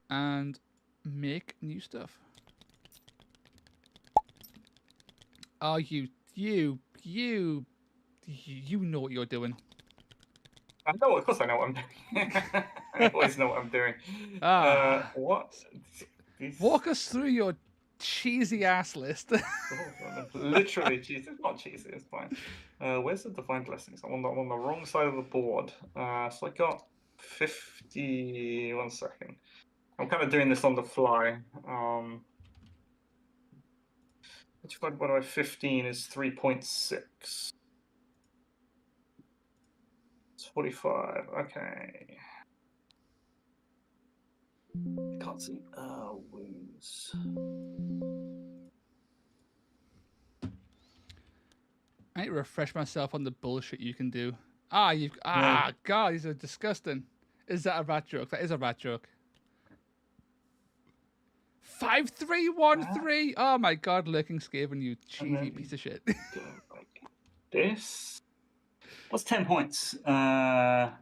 and make new stuff. Oh, you know what you're doing. I know, of course I know what I'm doing. I always know what I'm doing. What? Walk us through your cheesy ass list. Literally cheesy. It's not cheesy, it's fine. Where's the divine blessings? I'm on the wrong side of the board. So I got 50. 1 second. I'm kind of doing this on the fly. 15 is 3.6. It's 45. Okay. Can't see. Wounds. I need to refresh myself on the bullshit you can do. God, these are disgusting. Is that a rat joke? That is a rat joke. 5313. Oh my god, lurking Skaven, you cheesy piece of shit. Like this. What's 10 points? +1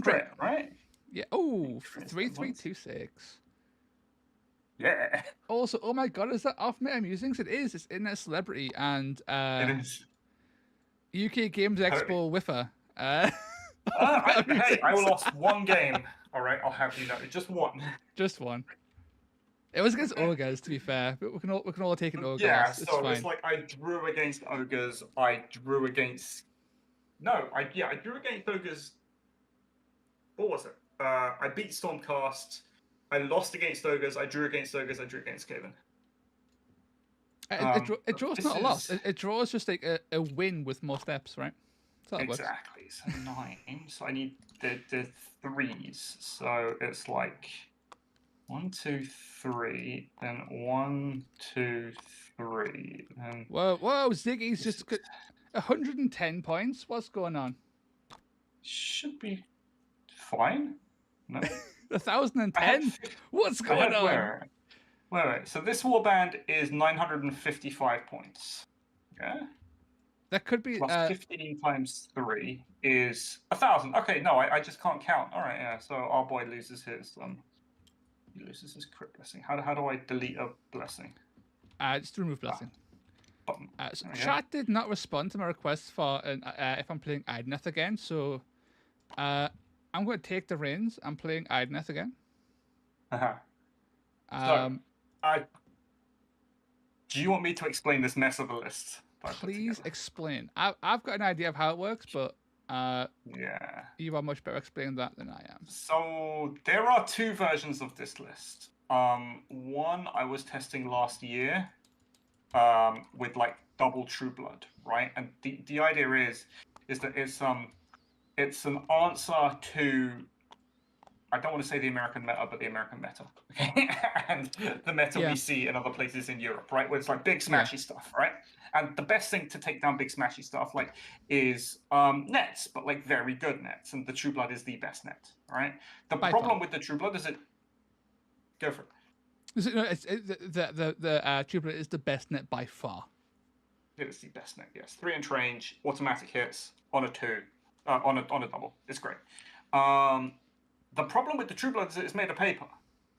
crit, right? Yeah. Oh, 3326. Yeah. Also, oh my god, is that OffMetaMusings? It is. It's Internet Celebrity and It is. UK Games Expo Whiffer. Hey, I lost one game. All right, I'll have you know, just one. Just one. It was against ogres, to be fair, but we can all take an ogre. Yeah, It's so fine. it's like I drew against ogres. I drew against. No, I drew against ogres. What was it? I beat Stormcast. I lost against ogres. I drew against ogres. I drew against Skaven. It draws not a loss. It draws just like a win with more steps, right? So that exactly. So 9. So I need the 3s. So it's like 1, 2, 3, then 1, 2, 3. Then whoa, Ziggy's just 110 points. What's going on? Should be fine. No. 1010. What's going on? Wait. So this warband is 955 points. Yeah. That could be plus 15 times 3 is 1,000. Okay, no, I just can't count. All right, yeah. So our boy loses his he loses his crit blessing. How do I delete a blessing? Just remove blessing. So chat did not respond to my request for if I'm playing Idoneth again. So I'm going to take the reins. I'm playing Idoneth again. Do you want me to explain this mess of a list? Please explain. I've got an idea of how it works, but yeah, you are much better explaining that than I am. So there are 2 versions of this list. One I was testing last year, with like double True Blood, right? And the idea is that it's an answer to, I don't want to say the American meta, but the American meta, and the meta we see in other places in Europe, right? Where it's like big smashy stuff, right? And the best thing to take down big smashy stuff like is nets, but like very good nets, and the True Blood is the best net, right? The problem with the True Blood is go for it. The True Blood is the best net by far. It is the best net, yes. 3-inch range, automatic hits on a 2, on a double. It's great. The problem with the True Blood is it's made of paper,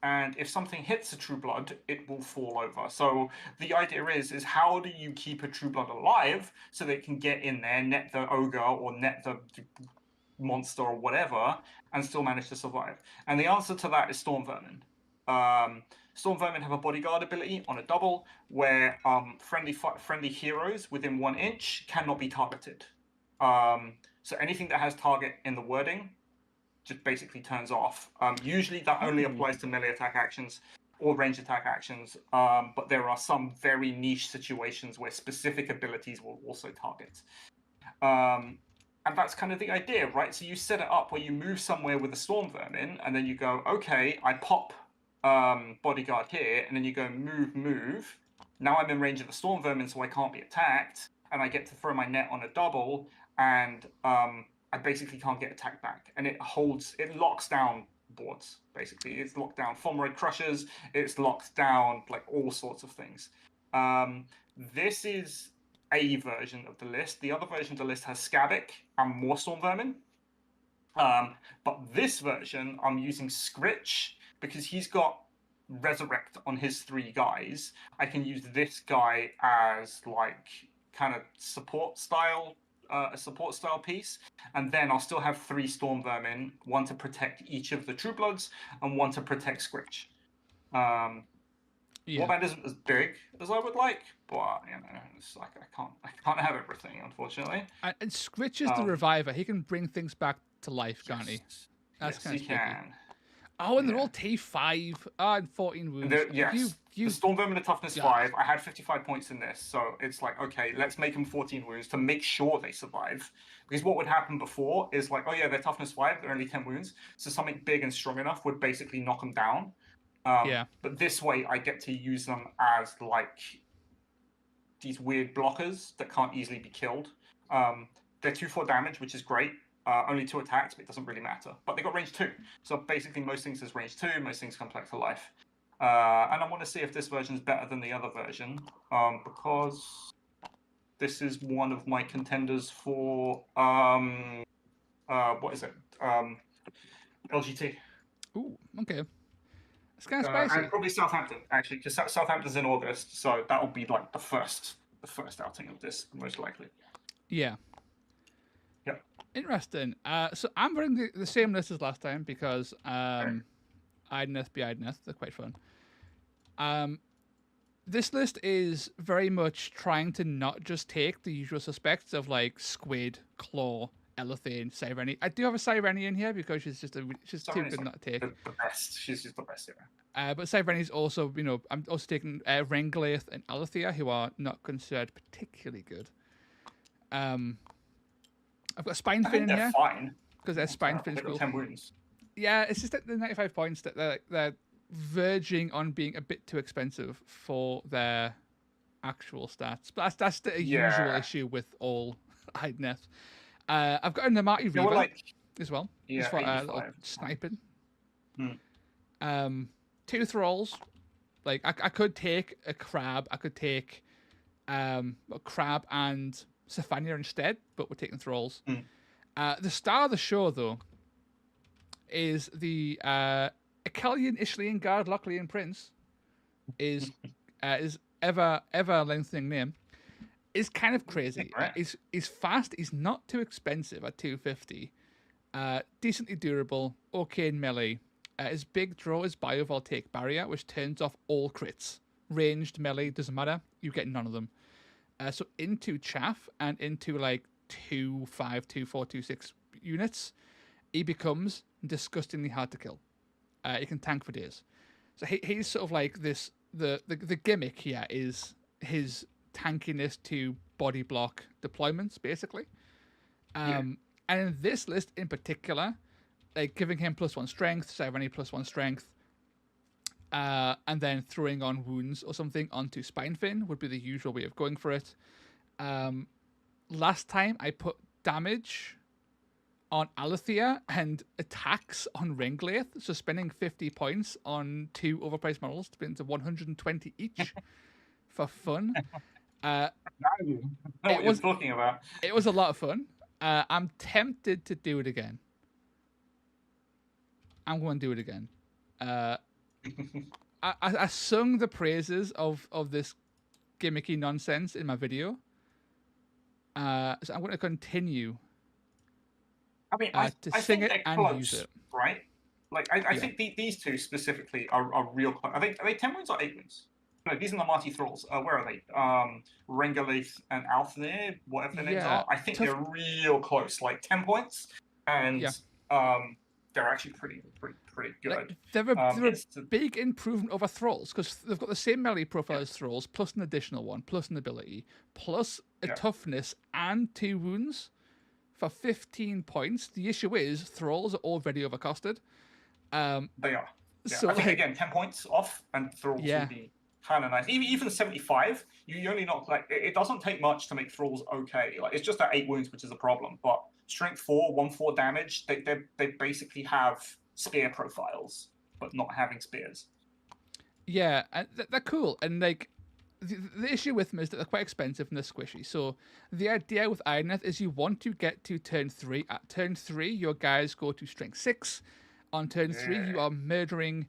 and if something hits a True Blood, it will fall over. So the idea is how do you keep a True Blood alive so they can get in there, net the ogre or net the monster or whatever, and still manage to survive? And the answer to that is Storm Vermin. Storm Vermin have a bodyguard ability on a double where friendly heroes within 1 inch cannot be targeted. So anything that has target in the wording just basically turns off. Usually that only applies to melee attack actions or range attack actions, but there are some very niche situations where specific abilities will also target. And that's kind of the idea, right? So you set it up where you move somewhere with a Storm Vermin, and then you go, okay, I pop bodyguard here, and then you go move. Now I'm in range of the Storm Vermin, so I can't be attacked, and I get to throw my net on a double, and I basically can't get attacked back, and it locks down boards, basically. It's locked down Fomroid Crushers, it's locked down like all sorts of things. This is a version of the list. The other version of the list has Scabic and more Storm Vermin. But this version, I'm using Scritch because he's got Resurrect on his 3 guys, I can use this guy as like kind of support style, a support style piece, and then I'll still have 3 Storm Vermin, 1 to protect each of the True Bloods and 1 to protect Scritch. Warband isn't as big as I would like, but you know, it's like I can't have everything, unfortunately. And Scritch is the reviver. He can bring things back to life, can't he? That's kind of he can. Oh, and they're all T5 and 14 wounds. Yes. The Storm Vermin are toughness 5. I had 55 points in this, so it's like, okay, let's make them 14 wounds to make sure they survive. Because what would happen before is like, oh yeah, they're toughness 5, they're only 10 wounds, so something big and strong enough would basically knock them down. But this way, I get to use them as like these weird blockers that can't easily be killed. They're 2/4 damage, which is great. Only 2 attacks, but it doesn't really matter. But they got range 2, so basically most things is range 2. Most things come back to life. And I want to see if this version is better than the other version, because this is one of my contenders for what is it? LGT. Ooh, okay. It's kind of spicy. And probably Southampton, actually, because Southampton's in August, so that'll be like the first outing of this, most likely. Yeah. Yep. Interesting. So I'm running the same list as last time because Idoneth be Idoneth. They're quite fun. This list is very much trying to not just take the usual suspects of like Squid, Claw, Elethane, Sireni. I do have a Sireni in here because she's too good not to take. The best. She's just the best, yeah. But Sireni's also, I'm also taking Renglaith and Alethea, who are not considered particularly good. I've got a Spine Fin in here. Fine. Because their Spine Fin's cool. 10 wounds. Yeah, it's just that the 95 points that they're verging on being a bit too expensive for their actual stats. But that's the usual issue with all Idoneth. I've got a Namati Reaver as well. Yeah, for little sniping. 2 Thralls. Like I could take a Crab. I could take a Crab and Sephania instead, but we're taking Thralls. The star of the show, though, is the Akelian Ishlian Guard Lochlean Prince. Is ever lengthening name. Is kind of crazy. He's fast. He's not too expensive at 250. Decently durable. Okay in melee. His big draw is Biovoltaic Barrier, which turns off all crits. Ranged, melee, doesn't matter. You get none of them. So into chaff and into like 2, 5, 2, 4, 2, 6 units, he becomes disgustingly hard to kill. He can tank for days. So he's sort of like this. The gimmick here is his tankiness to body block deployments, basically. And in this list in particular, like giving him +1 strength, Sireni +1 strength, and then throwing on wounds or something onto Spine Fin would be the usual way of going for it. Last time I put damage on Alethea and attacks on Renglaith, so spending 50 points on 2 overpriced models to bring to 120 each for fun. I know what you're talking about. It was a lot of fun. I'm tempted to do it again. I'm going to do it again. I sung the praises of this gimmicky nonsense in my video. So I'm going to continue. I mean, to sing it and close, use it. Right? Like, I think these two specifically are real close. Are they 10 wounds or 8 wounds? No, these are the Marty Thralls. Where are they? Renglaith and Alfnir, whatever their names are. I think they're real close, like 10 points. And they're actually pretty good. Like, they're a big improvement over Thralls, because they've got the same melee profile as Thralls, plus an additional one, plus an ability, plus a toughness and 2 wounds for 15 points. The issue is Thralls are already overcosted. They are. Yeah. So, I think, again, 10 points off, and Thralls would be kind of nice. Even 75, you only knock, like, it doesn't take much to make Thralls okay. Like, it's just at 8 wounds, which is a problem. But strength 4, 1/4 damage, they basically have spear profiles, but not having spears. Yeah, and they're cool. And, like, the issue with them is that they're quite expensive and they're squishy. So the idea with Idoneth is you want to get to turn 3. At turn 3, your guys go to strength 6. On turn 3, you are murdering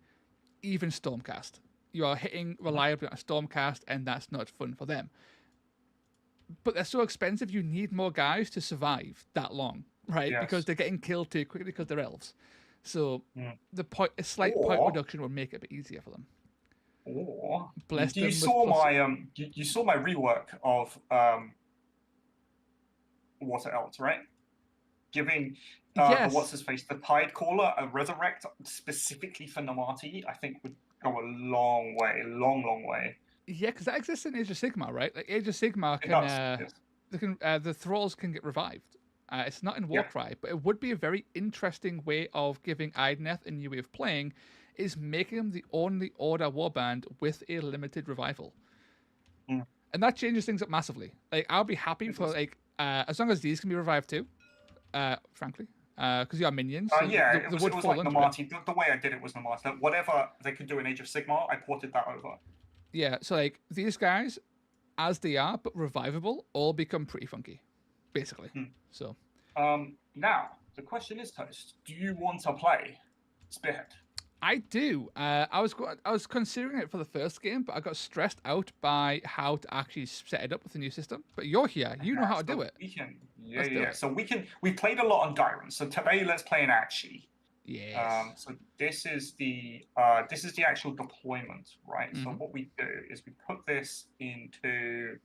even Stormcast. You are hitting reliably on a Stormcast, and that's not fun for them. But they're so expensive, you need more guys to survive that long, right? Yes. Because they're getting killed too quickly because they're elves. So a slight Or- point reduction would make it a bit easier for them. Or Bless them you with saw plus- my you saw my rework of Water Elves, right? Giving Yes. what's his face, the Tide Caller, a resurrect specifically for Namati, I think would go a long way, long way. Yeah, because that exists in Age of Sigmar, right? Like Age of Sigmar It can, does, yes. they can the thralls can get revived. It's not in Warcry, but it would be a very interesting way of giving Idoneth a new way of playing, is making them the only Order warband with a limited revival. Mm. And that changes things up massively. Like, I'll be happy for, like, as long as these can be revived too, frankly. Because you are minions. So Yeah, the it was would like fall into it. Namati. The way I did it was Namati. Like, whatever they could do in Age of Sigmar, I ported that over. Yeah, so, like, these guys, as they are, but revivable, all become pretty funky, basically. So. Now, the question is, Toast, do you want to play Spearhead? I do. I was considering it for the first game, but I got stressed out by how to actually set it up with the new system. But you're here. You know how to do it. We can. Let's do it. So we played a lot on Gyron. So today, let's play an Achi. Yes. So this is the actual deployment, right? So what we do is we put this into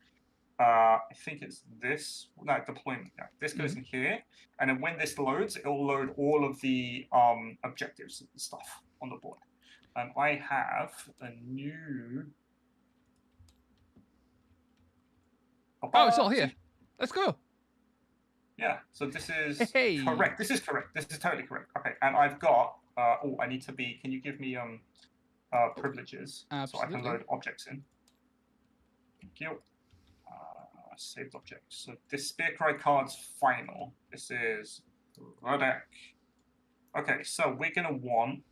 I think it's this deployment. Yeah, this goes in here, and then when this loads, it will load all of the objectives and stuff on the board. And I have a new. Oh, it's all here. Let's go. Yeah, so this is Hey. correct. This is correct. This is totally correct. Okay, and I've got. I need to be. Can you give me privileges Absolutely. so I can load objects in? Thank you. Saved objects. So this Spearcry card's final. This is the deck. Okay, so we're gonna want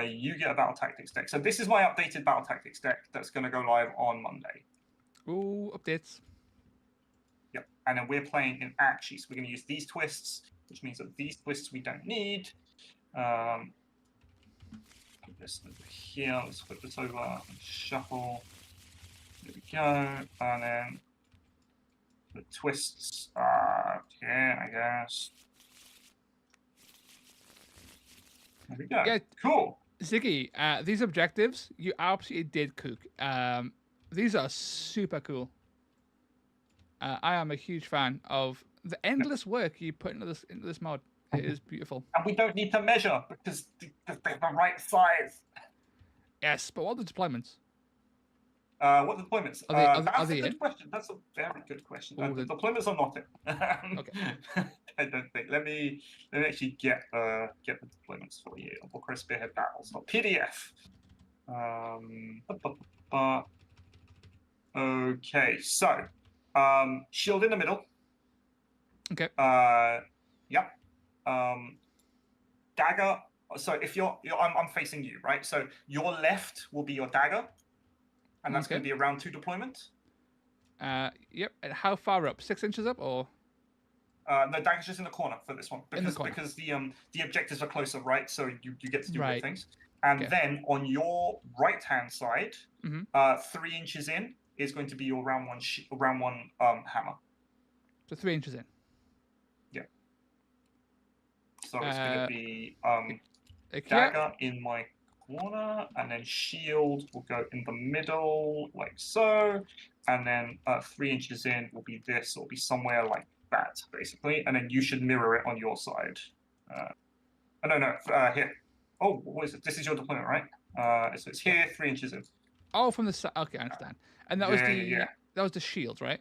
you get a battle tactics deck. So this is my updated battle tactics deck that's gonna go live on Monday. Ooh, updates. Yep, and then we're playing in Achi. So we're gonna use these twists, which means that these twists we don't need. Put this over here. Let's put this over and shuffle. There we go, and then. The twists are here, I guess. There we go. Yeah. Cool. Ziggy, these objectives, you absolutely did cook. These are super cool. I am a huge fan of the endless work you put into this mod. It is beautiful. And we don't need to measure because they're the right size. Yes, but what are the deployments? What deployments? That's a good question. That's a very good question. The deployments are not in. Okay. I don't think. Let me actually get the deployments for you. Warcry Spearhead Battles. Not PDF. Okay, so shield in the middle. Okay. Yep. Dagger. So if I'm facing you, right? So your left will be your dagger. And that's going to be around 2 deployments. Yep. And how far up? 6 inches up, or? No, dagger's just in the corner for this one because the objectives are closer, right? So you get to do good things. And then on your right hand side, 3 inches in is going to be your round one hammer. So 3 inches in. Yeah. So it's going to be dagger in my corner, and then shield will go in the middle like so, and then 3 inches in will be this. It'll be somewhere like that basically, and then you should mirror it on your side. Here. Oh, what is it? This is your deployment, right? So it's here, 3 inches in. Oh, from the side. Okay, I understand. And that was that was the shield, right?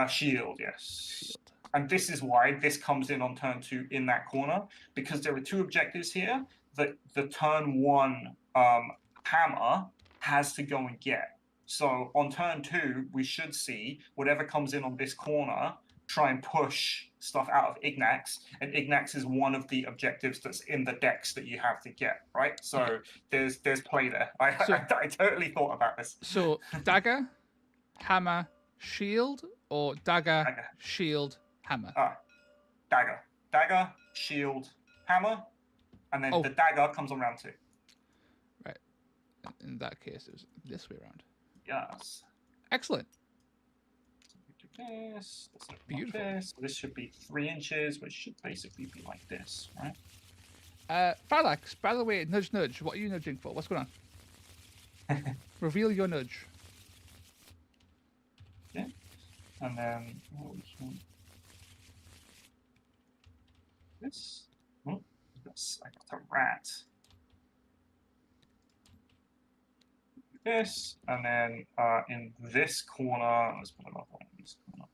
Shield, yes. Shield. And this is why this comes in on turn 2 in that corner, because there are 2 objectives here that the turn 1 hammer has to go and get. So on turn 2, we should see whatever comes in on this corner try and push stuff out of Ignax, and Ignax is one of the objectives that's in the decks that you have to get, right? So there's play there. I totally thought about this. So dagger, hammer, shield, or dagger, shield, hammer? Dagger, shield, hammer, and then the dagger comes on round 2. Right. in that case, it was this way around. Yes. Excellent. This. Beautiful. This. This should be 3 inches, which should basically be like this, right? Parallax, by the way, nudge, nudge. What are you nudging for? What's going on? Reveal your nudge. Yeah. And then this. Oh, this. I got a rat. This, and then in this corner, let's put another one in this corner.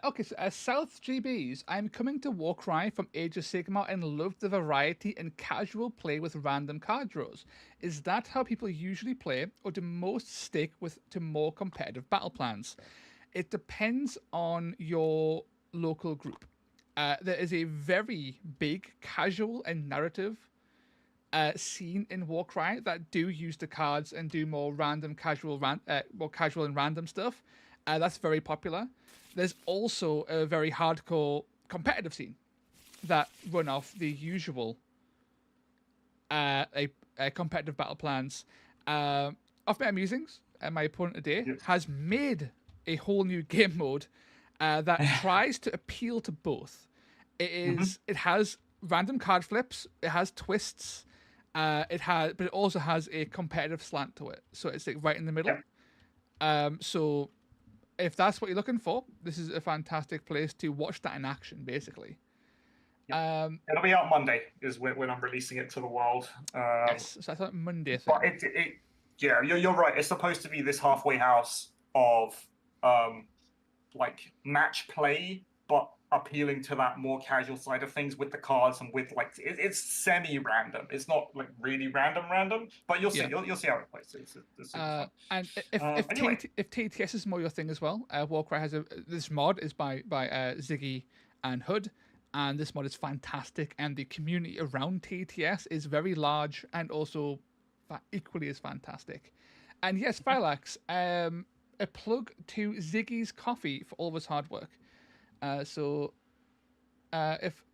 Okay, so South GBs, I'm coming to Warcry from Age of Sigmar and love the variety and casual play with random card draws. Is that how people usually play, or do most stick to more competitive battle plans? It depends on your local group. There is a very big casual and narrative scene in Warcry that do use the cards and do more random more casual and random stuff. That's very popular. There's also a very hardcore competitive scene that run off the usual competitive battle plans. OffMetaMusings, my opponent today, has made a whole new game mode that tries to appeal to both. It has random card flips, it has twists, but it also has a competitive slant to it. So it's like right in the middle. So if that's what you're looking for, this is a fantastic place to watch that in action, basically. It'll be out Monday, is when I'm releasing it to the world. Yes, so I thought Monday thing. But yeah, you're right. It's supposed to be this halfway house of like match play, but appealing to that more casual side of things with the cards and with like it's semi-random. It's not like really random, but you'll see. You'll see how it plays. It's fun. And Anyway. if TTS is more your thing as well, Warcry has this mod is by Ziggy and Hood, and this mod is fantastic. And the community around TTS is very large and also equally as fantastic. And yes, Phylax, a plug to Ziggy's Coffee for all of his hard work. So if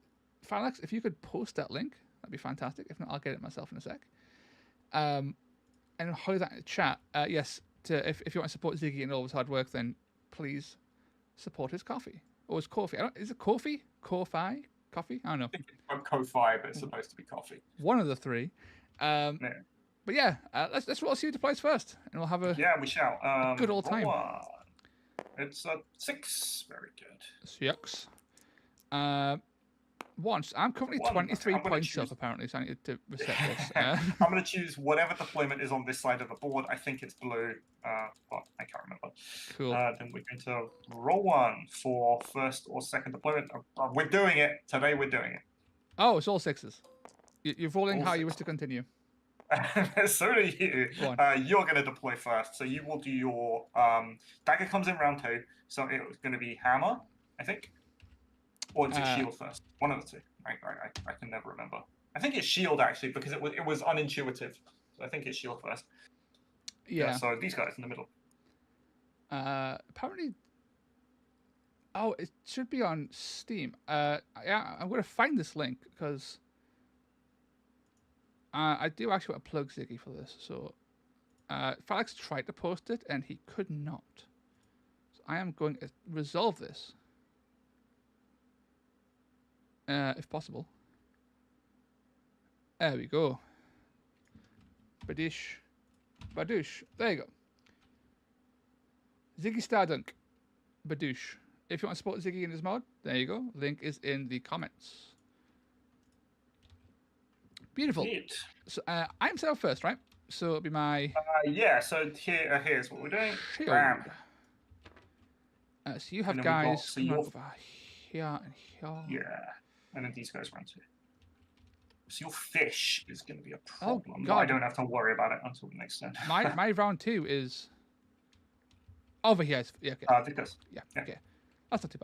Phylax, if you could post that link, that'd be fantastic. If not, I'll get it myself in a sec. And highlight that in the chat. Yes, if you want to support Ziggy and all of his hard work, then please support his coffee. Or his coffee. Is it coffee? Coffee? Coffee? I don't know. I think it's Ko-Fi, but it's supposed to be coffee. One of the three. Yeah. But yeah, let's roll see who deploys first, and we'll have a we shall. good old time. It's a 6. Very good. 6. Once I'm currently 23 points up apparently, so I need to reset this. I'm going to choose whatever deployment is on this side of the board. I think it's blue, but I can't remember. Cool. Then we're going to roll 1 for first or second deployment. We're doing it today. We're doing it. Oh, it's all 6s. You're rolling how you wish to continue. So do you. You're going to deploy first, so you will do your dagger comes in round 2, so it's going to be hammer, I think, or is it shield first? One of the two. I can never remember. I think it's shield actually because it was unintuitive, so I think it's shield first. Yeah. So these guys in the middle. Apparently. Oh, it should be on Steam. Yeah, I'm going to find this link because. I do actually want to plug Ziggy for this, so Felix tried to post it and he could not. So I am going to resolve this, if possible. There we go. Badish. Badoosh. There you go. Ziggy Stardunk. Badoosh. If you want to support Ziggy in his mod, there you go. Link is in the comments. Beautiful. Neat. So I'm set up first, right? So it'll be my. Yeah. So here's what we're doing. So you have guys over here and here. Yeah, and then these guys run too. So your fish is going to be a problem. Oh, God. I don't have to worry about it until the next turn. my round 2 is over here. Yeah. Okay. I think that's. Yeah. Okay. That's not too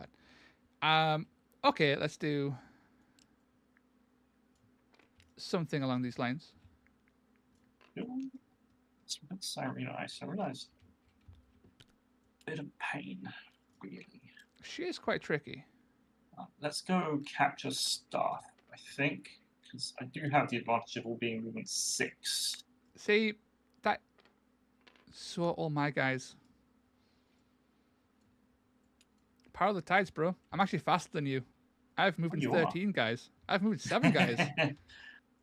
bad. Okay. Let's do something along these lines. It's really nice. I realize bit of pain, really. She is quite tricky. Let's go capture staff, I think, because I do have the advantage of all being movement 6. See, that. So are all my guys. Power of the tides, bro. I'm actually faster than you. I've moved 13 guys. I've moved 7 guys.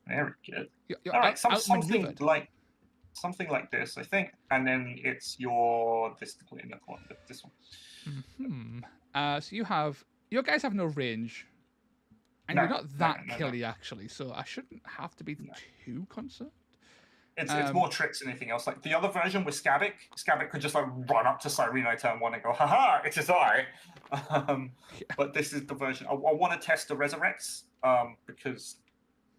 Very good. You're all right, outmaneuvered. something like this, I think, and then it's your this in the corner, this one. So your guys have no range, and you're not that killy actually. So I shouldn't have to be too concerned. It's more tricks than anything else. Like the other version with Skavic could just like run up to Cyreno turn 1 and go, haha, it is I. But this is the version. I want to test the Resurrects because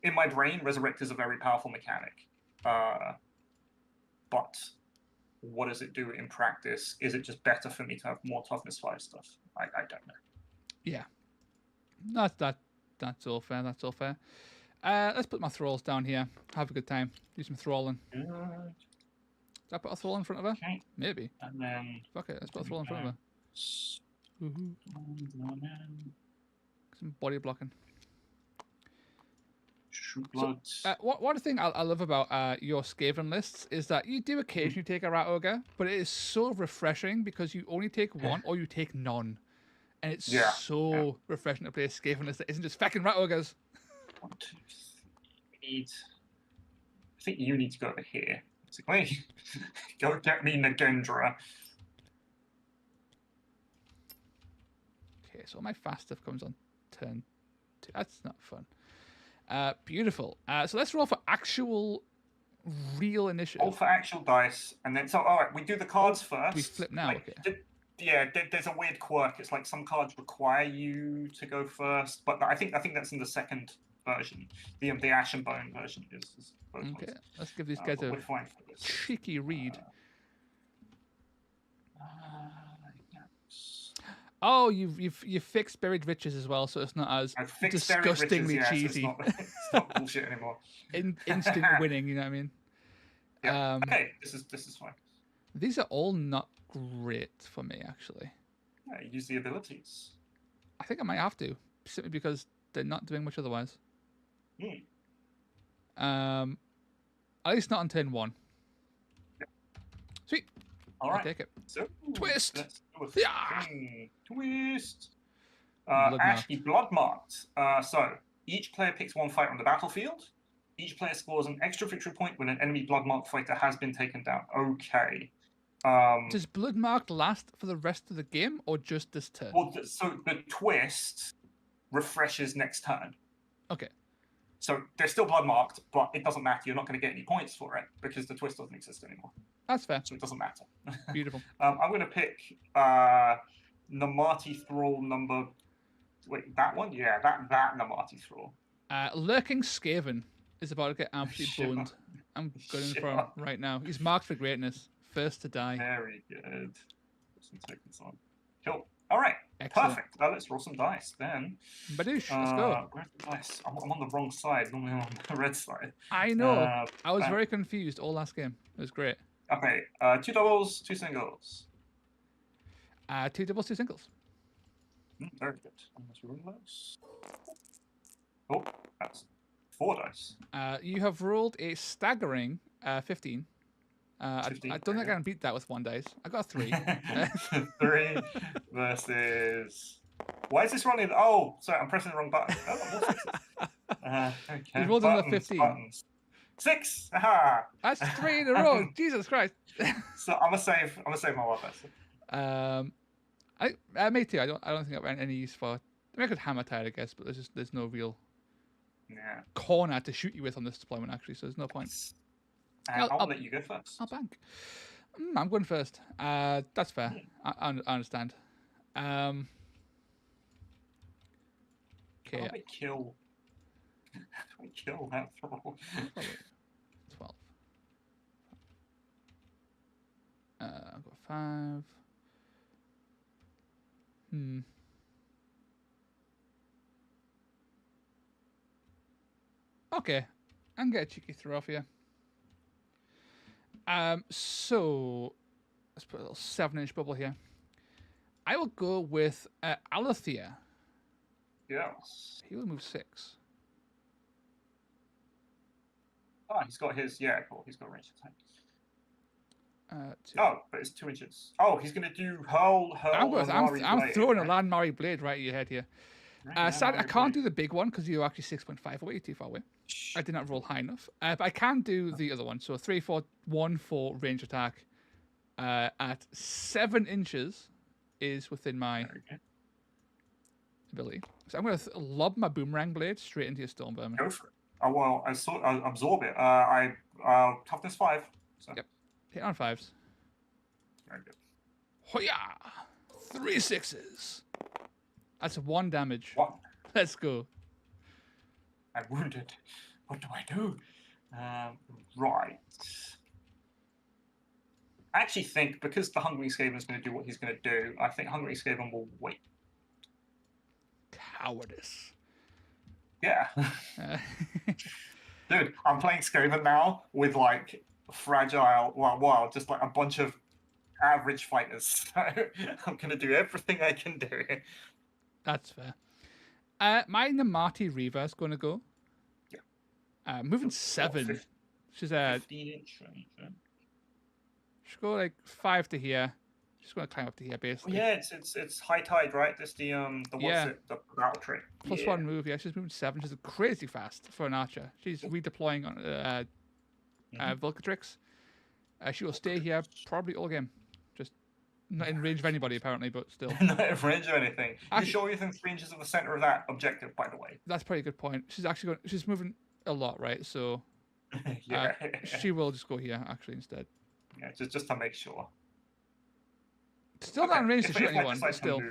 in my brain, Resurrect is a very powerful mechanic. But what does it do in practice? Is it just better for me to have more toughness 5 stuff? I don't know. Yeah. That's all fair. That's all fair. Let's put my thralls down here. Have a good time. Do some thralling. Good. Did I put a thrall in front of her? Okay. Maybe. And then... Fuck it, let's put a thrall in front of her. Some body blocking. So, one thing I love about your Skaven lists is that you do occasionally take a Rat Ogre, but it is so refreshing because you only take one or you take none. And it's so refreshing to play a Skaven list that isn't just fucking Rat Ogres. 1, 2, 3. I think you need to go over here. Basically, go get me Nagendra. Okay, so my fast stuff comes on turn 2. That's not fun. Beautiful. So let's roll for actual, real initiative. Roll for actual dice, and then all right, we do the cards first. We flip now. Like, okay. There's a weird quirk. It's like some cards require you to go first, but I think that's in the second version. The Ash and Bone version is both okay. ones. Let's give these guys a cheeky read. Oh, you've fixed Buried Riches as well, so it's not as disgustingly cheesy. It's not bullshit anymore. Instant winning, you know what I mean? Yeah. Okay, this is fine. These are all not great for me, actually. Yeah, use the abilities. I think I might have to, simply because they're not doing much otherwise. At least not on turn 1. Yeah. Sweet. All right. I'll take it. So, twist. Let's do twist. Bloodmarked. Bloodmarked. So each player picks 1 fighter on the battlefield. Each player scores an extra victory point when an enemy bloodmarked fighter has been taken down. Okay. Does Bloodmarked last for the rest of the game or just this turn? Well, so the twist refreshes next turn. Okay. So they're still bloodmarked, but it doesn't matter. You're not going to get any points for it because the twist doesn't exist anymore. That's fair. So it doesn't matter. Beautiful. I'm going to pick Namati Thrall number... Wait, that one? Yeah, that Namati Thrall. Lurking Skaven is about to get absolutely boned. I'm going for him right now. He's marked for greatness. First to die. Very good. Cool. All right. Excellent. Perfect. Let's roll some dice then. Badoosh, let's go. Where's the dice? I'm on the wrong side. Normally I'm on the red side. I know. I was very confused all last game. It was great. Okay. 2 doubles, 2 singles. 2 doubles, 2 singles. Very good. Let's roll those. Oh, that's 4 dice. You have rolled a staggering 15. I don't think I can beat that with 1 dice. I got a 3. 3 versus... Why is this running? Oh, sorry, I'm pressing the wrong button. Okay. You rolled another 15. Buttons. 6. Aha! That's 3 in a row. Jesus Christ. So I'm gonna save my one dice. Me too. I don't think I've any use for. I mean, I could hammer tire, I guess, but there's no real corner to shoot you with on this deployment actually, so there's no point. I'll let you go first. I'll bank. I'm going first. That's fair. I understand. Okay. How do I kill that thrall? 12. I've got 5. Okay. I can get a cheeky throw off here. So let's put a little 7-inch bubble here. I will go with Alethea. Yes. He will move 6. Oh, he's got his, yeah, cool. He's got range attack. 2. Oh, but it's 2 inches. Oh, he's going to do hurl. I'm throwing a Landmari blade right at your head here. Sad, I can't do the big one because you're actually 6.5 away. You're too far away. I did not roll high enough. But I can do the other one. So 3, 4, 1, 4 range attack at 7 inches is within my ability. So I'm going to lob my boomerang blade straight into your storm vermin. Go for it. Oh, well, I'll absorb it. Toughness 5. So. Yep. Hit on 5s. Very good. Hoya! 3 6s. That's 1 damage. 1. Let's go. I'm wounded. What do I do? Right. I actually think because the Hungry Skaven is going to do what he's going to do, I think Hungry Skaven will wait. Cowardice. Yeah. Dude, I'm playing Skaven now with like fragile, well, just like a bunch of average fighters. So I'm going to do everything I can do. That's fair. My Namati Reaver is going to go. Yeah. Moving 7. She's 15-inch range. She'll go like 5 to here. She's going to climb up to here, basically. Yeah, it's high tide, right? That's the the battle tree. Plus 1 move. Yeah, she's moving 7. She's crazy fast for an archer. She's redeploying on Volcatrix. She will stay here probably all game. Just not in range of anybody apparently, but still. Not in range of anything. You sure within 3 inches of the center of that objective, by the way? That's probably a good point. She's actually she's moving a lot, right? So yeah. She will just go here actually instead. Yeah, just to make sure. Still not in range to shoot anyone, but still.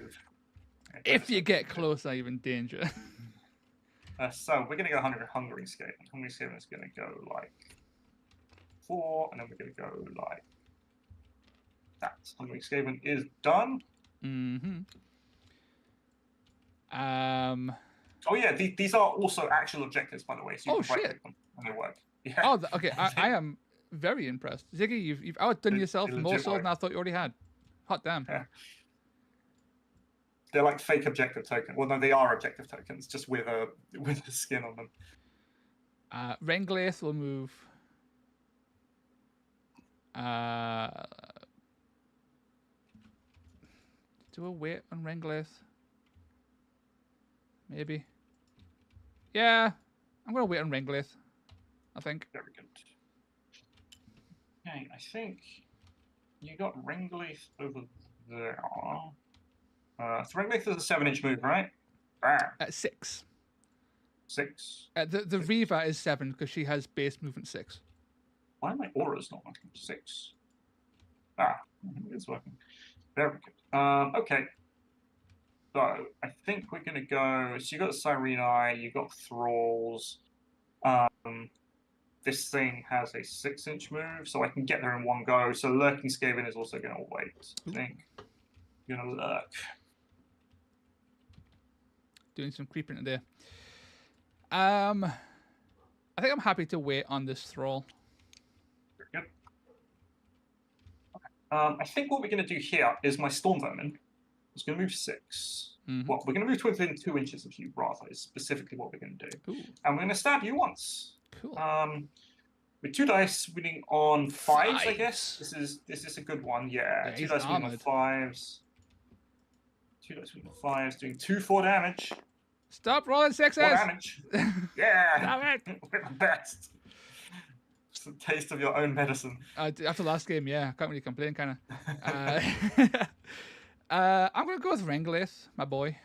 If you get close, closer, you're in danger. So we're going to go Hungry Skaven. Hungry Skaven is going to go like 4, and then we're going to go like that. Hungry Skaven is done. Mm-hmm. Oh yeah, these are also actual objectives, by the way. So you can right-click them and they work. Yeah. Oh, okay. I am very impressed, Ziggy. You've outdone yourself more so than I thought you already had. Hot damn. Yeah. They're like fake objective tokens. Well, no, they are objective tokens, just with a skin on them. Renglaith will move. Do a wait on Renglaith? Maybe. Yeah, I'm gonna wait on Renglaith. I think. Very good. Okay, I think you got Renglaith over there. So Renglaith is a 7-inch move, right? Bam. 6. 6. The Reaver is 7 because she has base movement 6. Why are my auras not working? 6. It's working. Very good. Okay. So I think we're gonna go. So you got Sireni, you got Thralls. This thing has a 6-inch move, so I can get there in one go. So Lurking Skaven is also gonna wait. I think you're gonna lurk. Doing some creeping today. I think I'm happy to wait on this Thrall. Very good. Okay. I think what we're gonna do here is my Storm Vermin is gonna move 6. Mm-hmm. Well, we're gonna move to within 2 inches of you, rather, is specifically what we're gonna do. Ooh. And we're gonna stab you once. Cool. With 2 dice winning on 5s, I guess. This is a good one, yeah. 2 dice winning on 5s. 2 dice winning on 5s, doing 2 damage. Stop rolling 6s! 4 damage. Yeah! Damn it! We're the best. Just a taste of your own medicine. After last game, yeah, I can't really complain, kind of. I'm gonna go with Renglaith, my boy.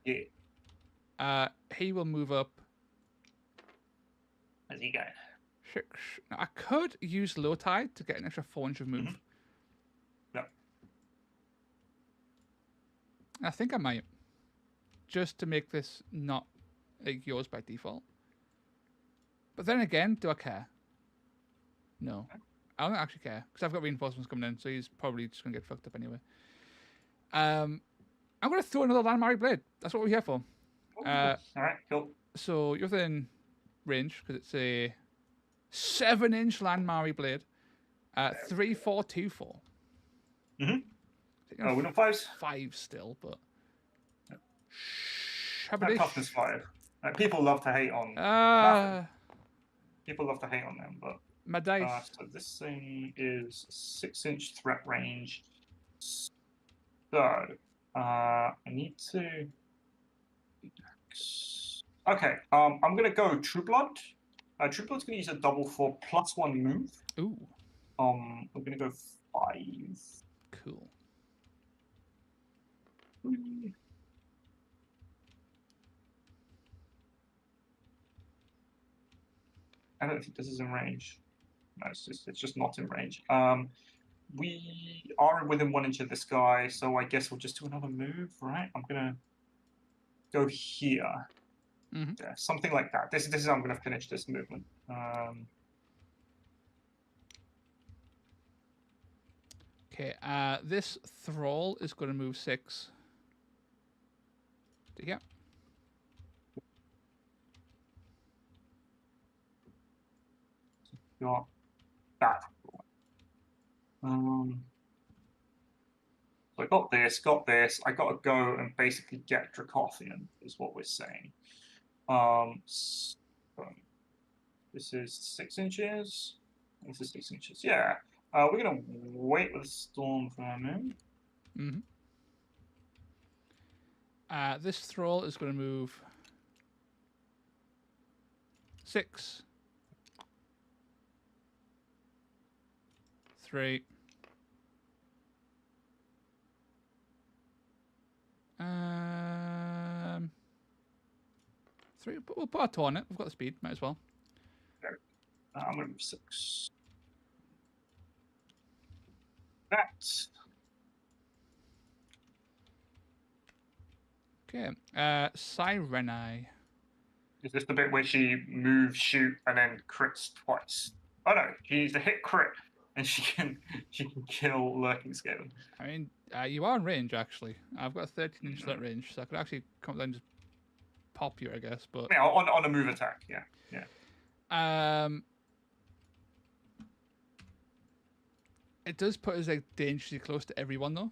Yeah. He will move up. Where's he going? Now, I could use low tide to get an extra 4 inch of move. Mm-hmm. Yep. I think I might, just to make this not like yours by default. But then again, do I care? No, I don't actually care because I've got reinforcements coming in, so he's probably just gonna get fucked up anyway. I'm gonna throw another Landmari blade. That's what we're here for. All right, cool. So you're within range because it's a 7-inch Landmari blade. 3, 4, 2, 4. Mm-hmm. Oh, we're not 5s. 5 still, but Toughness 5. People love to hate on. People love to hate on them, but My dice. so this thing is 6-inch threat range. So I need to. Okay, I'm gonna go True Blood. True Blood's gonna use a double for +1 move. Ooh. We're gonna go 5. Cool. 3. I don't think this is in range. No, it's just not in range. We are within 1 inch of this guy, so I guess we'll just do another move, right? I'm gonna go here. Mm-hmm. Yeah, something like that. This is how I'm gonna finish this movement. Okay, this thrall is going to move 6 to here. Got that. So I got this. I got to go and basically get Dracothian, is what we're saying. So this is 6 inches. This is 6 inches. Yeah. We're gonna wait with the storm for a minute. Mm-hmm. This thrall is going to move 6, 3. 3. We'll put a 2 on it. We've got the speed. Might as well. I'm gonna move 6. That. Okay. Sireni. Is this the bit where she moves, shoot, and then crits twice? Oh no, she needs to hit crit, and she can kill Lurking Skaven. I mean, you are in range actually. I've got a 13-inch that range, so I could actually come down and just pop you, I guess. But yeah, on a move attack, yeah. It does put us like dangerously close to everyone though.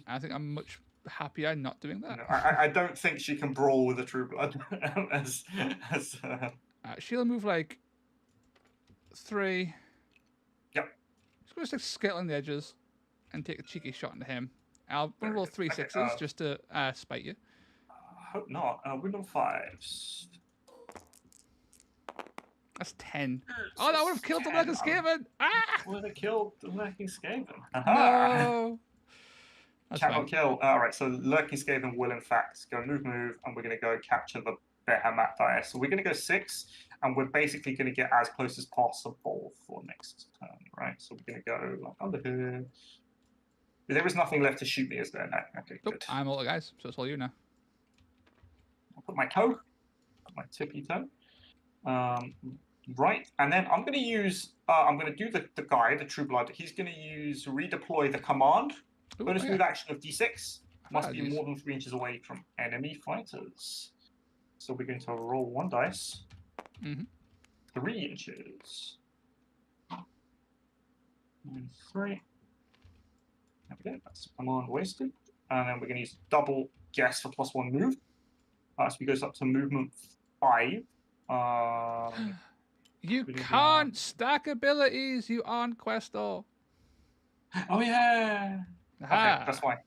I think I'm much happier not doing that. No, I don't think she can brawl with a True Blood. She'll move like 3. Yep. She's going to stick skill on the edges and take a cheeky shot into him. I'll roll 3 6s just to spite you. Hope not. Window 5s. That's 10. Oh, that would have killed the Lurking Skaven! Ah! Would have killed the Lurking Skaven. No! Cannot kill. Alright, so Lurking Skaven will in fact go move, and we're going to go capture the Behemoth Dire. So we're going to go 6, and we're basically going to get as close as possible for next turn, right? So we're going to go like under here. There is nothing left to shoot me, is there? No. Okay, Nope, good. I'm all the guys, so it's all you now. I'll put my toe, my tippy toe. Right, and then I'm going to use, I'm going to do the guy, the True Blood. He's going to use redeploy the command. Bonus move action of D6. Must be more than 3 inches away from enemy fighters. So we're going to roll 1 dice. 3 inches. And 3. There we go. That's command wasted. And then we're going to use double guess for +1 move. So he goes up to movement 5. You can't stack abilities, you aren't Questor. Oh yeah. Okay, that's fine.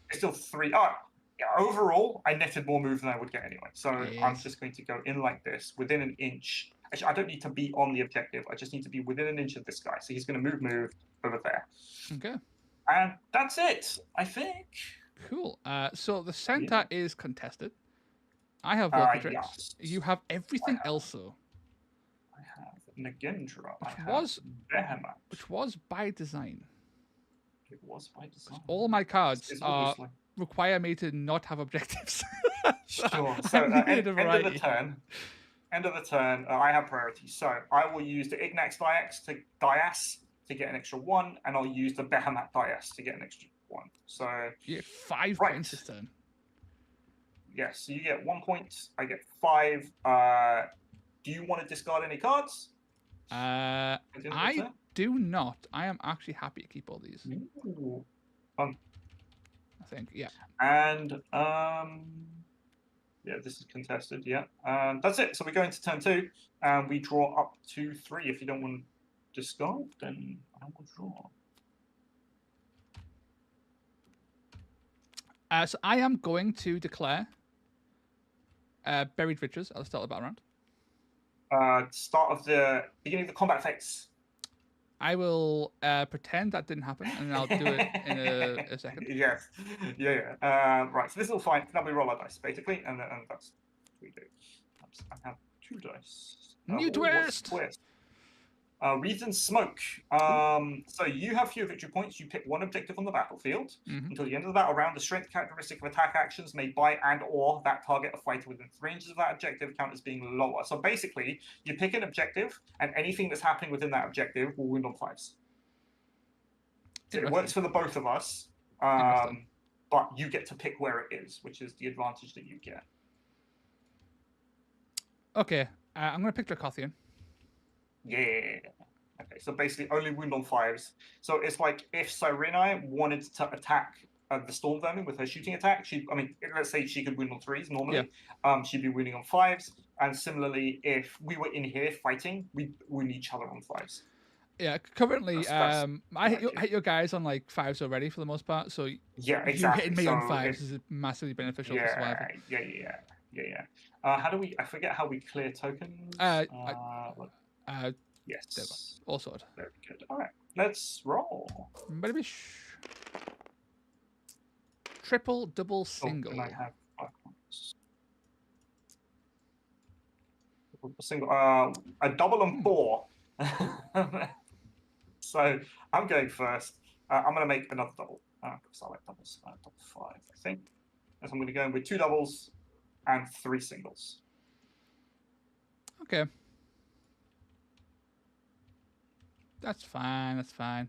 It's still 3. Oh, yeah, overall, I netted more moves than I would get anyway. So I'm just going to go in like this, within an inch. Actually, I don't need to be on the objective. I just need to be within an inch of this guy. So he's going to move over there. Okay. And that's it, I think. Cool. So the center is contested. I have Volcatrix. Yes. You have everything else, though. I have Nagendra. Which was by design. It was by design. All my cards require me to not have objectives. Sure. So end of the turn, I have priority. So I will use the Ignax Dias to get an extra 1, and I'll use the Behemoth Dias to get an extra 1. So you get 5 points this turn. Yes, so you get 1 point. I get 5. Do you want to discard any cards? I do not. I am actually happy to keep all these. Ooh, fun. I think, yeah. And Yeah, this is contested. Yeah, and that's it. So we go into turn 2, and we draw up to 3. If you don't want to discard, then I will draw. So I am going to declare Buried Riches at the start of the battle round. Start of the beginning of the combat phase. I will pretend that didn't happen, and I'll do it in a second. Yes. Yeah. Right. So this is all fine. Now we roll our dice, basically, and that's what we do. I have 2 dice. New twist! Wreath and Smoke. So you have fewer victory points. You pick 1 objective on the battlefield. Until the end of the battle round, the strength characteristic of attack actions made by and/or that target or fighter within 3 inches of that objective count as being lower. So basically, you pick an objective, and anything that's happening within that objective will wound on 5s. So it works for the both of us, but you get to pick where it is, which is the advantage that you get. Okay, I'm going to pick Dracothian. Yeah. Okay, so basically only wound on 5s. So it's like if Cyrenai wanted to attack the Storm Vermin with her shooting attack, let's say she could wound on 3s normally. Yeah. She'd be wounding on 5s. And similarly, if we were in here fighting, we'd wound each other on 5s. Yeah, currently, I hit your guys on like 5s already for the most part. So yeah, exactly. You hitting me on 5s is massively beneficial for survival. Yeah. How do we? I forget how we clear tokens. Yes. All sorted. Very good. All right, let's roll. Maybe triple, double, single. And I have 5 points. Single. A double and 4. So I'm going first. I'm going to make another double because I like doubles. Double 5, I think. And so I'm going to go in with 2 doubles and 3 singles. Okay. That's fine. That's fine.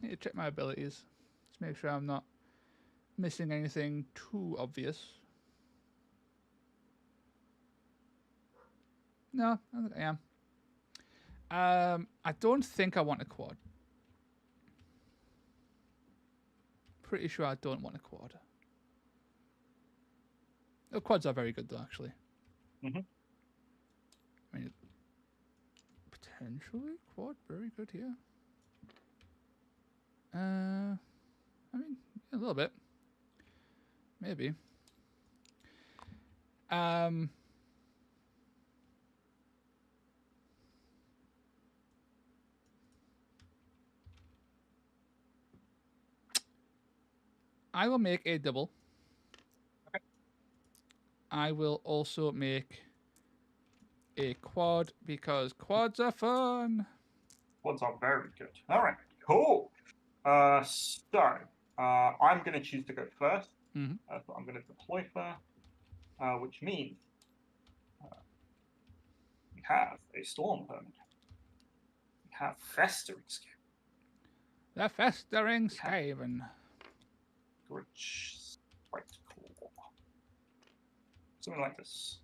Need to check my abilities. Just make sure I'm not missing anything too obvious. No, I don't think I am. I don't think I want a quad. Pretty sure I don't want a quad. The quads are very good though, actually. I mean, potentially quad, very good here. I mean, a little bit, maybe. I will make a double. Okay. I will also make a quad because quads are fun. Quads are very good. All right, cool. So I'm going to choose to go first. So I'm going to deploy first, which means we have a Storm Vermin. We have Festering Skaven. The Festering Skaven. Which is quite cool. Something like this.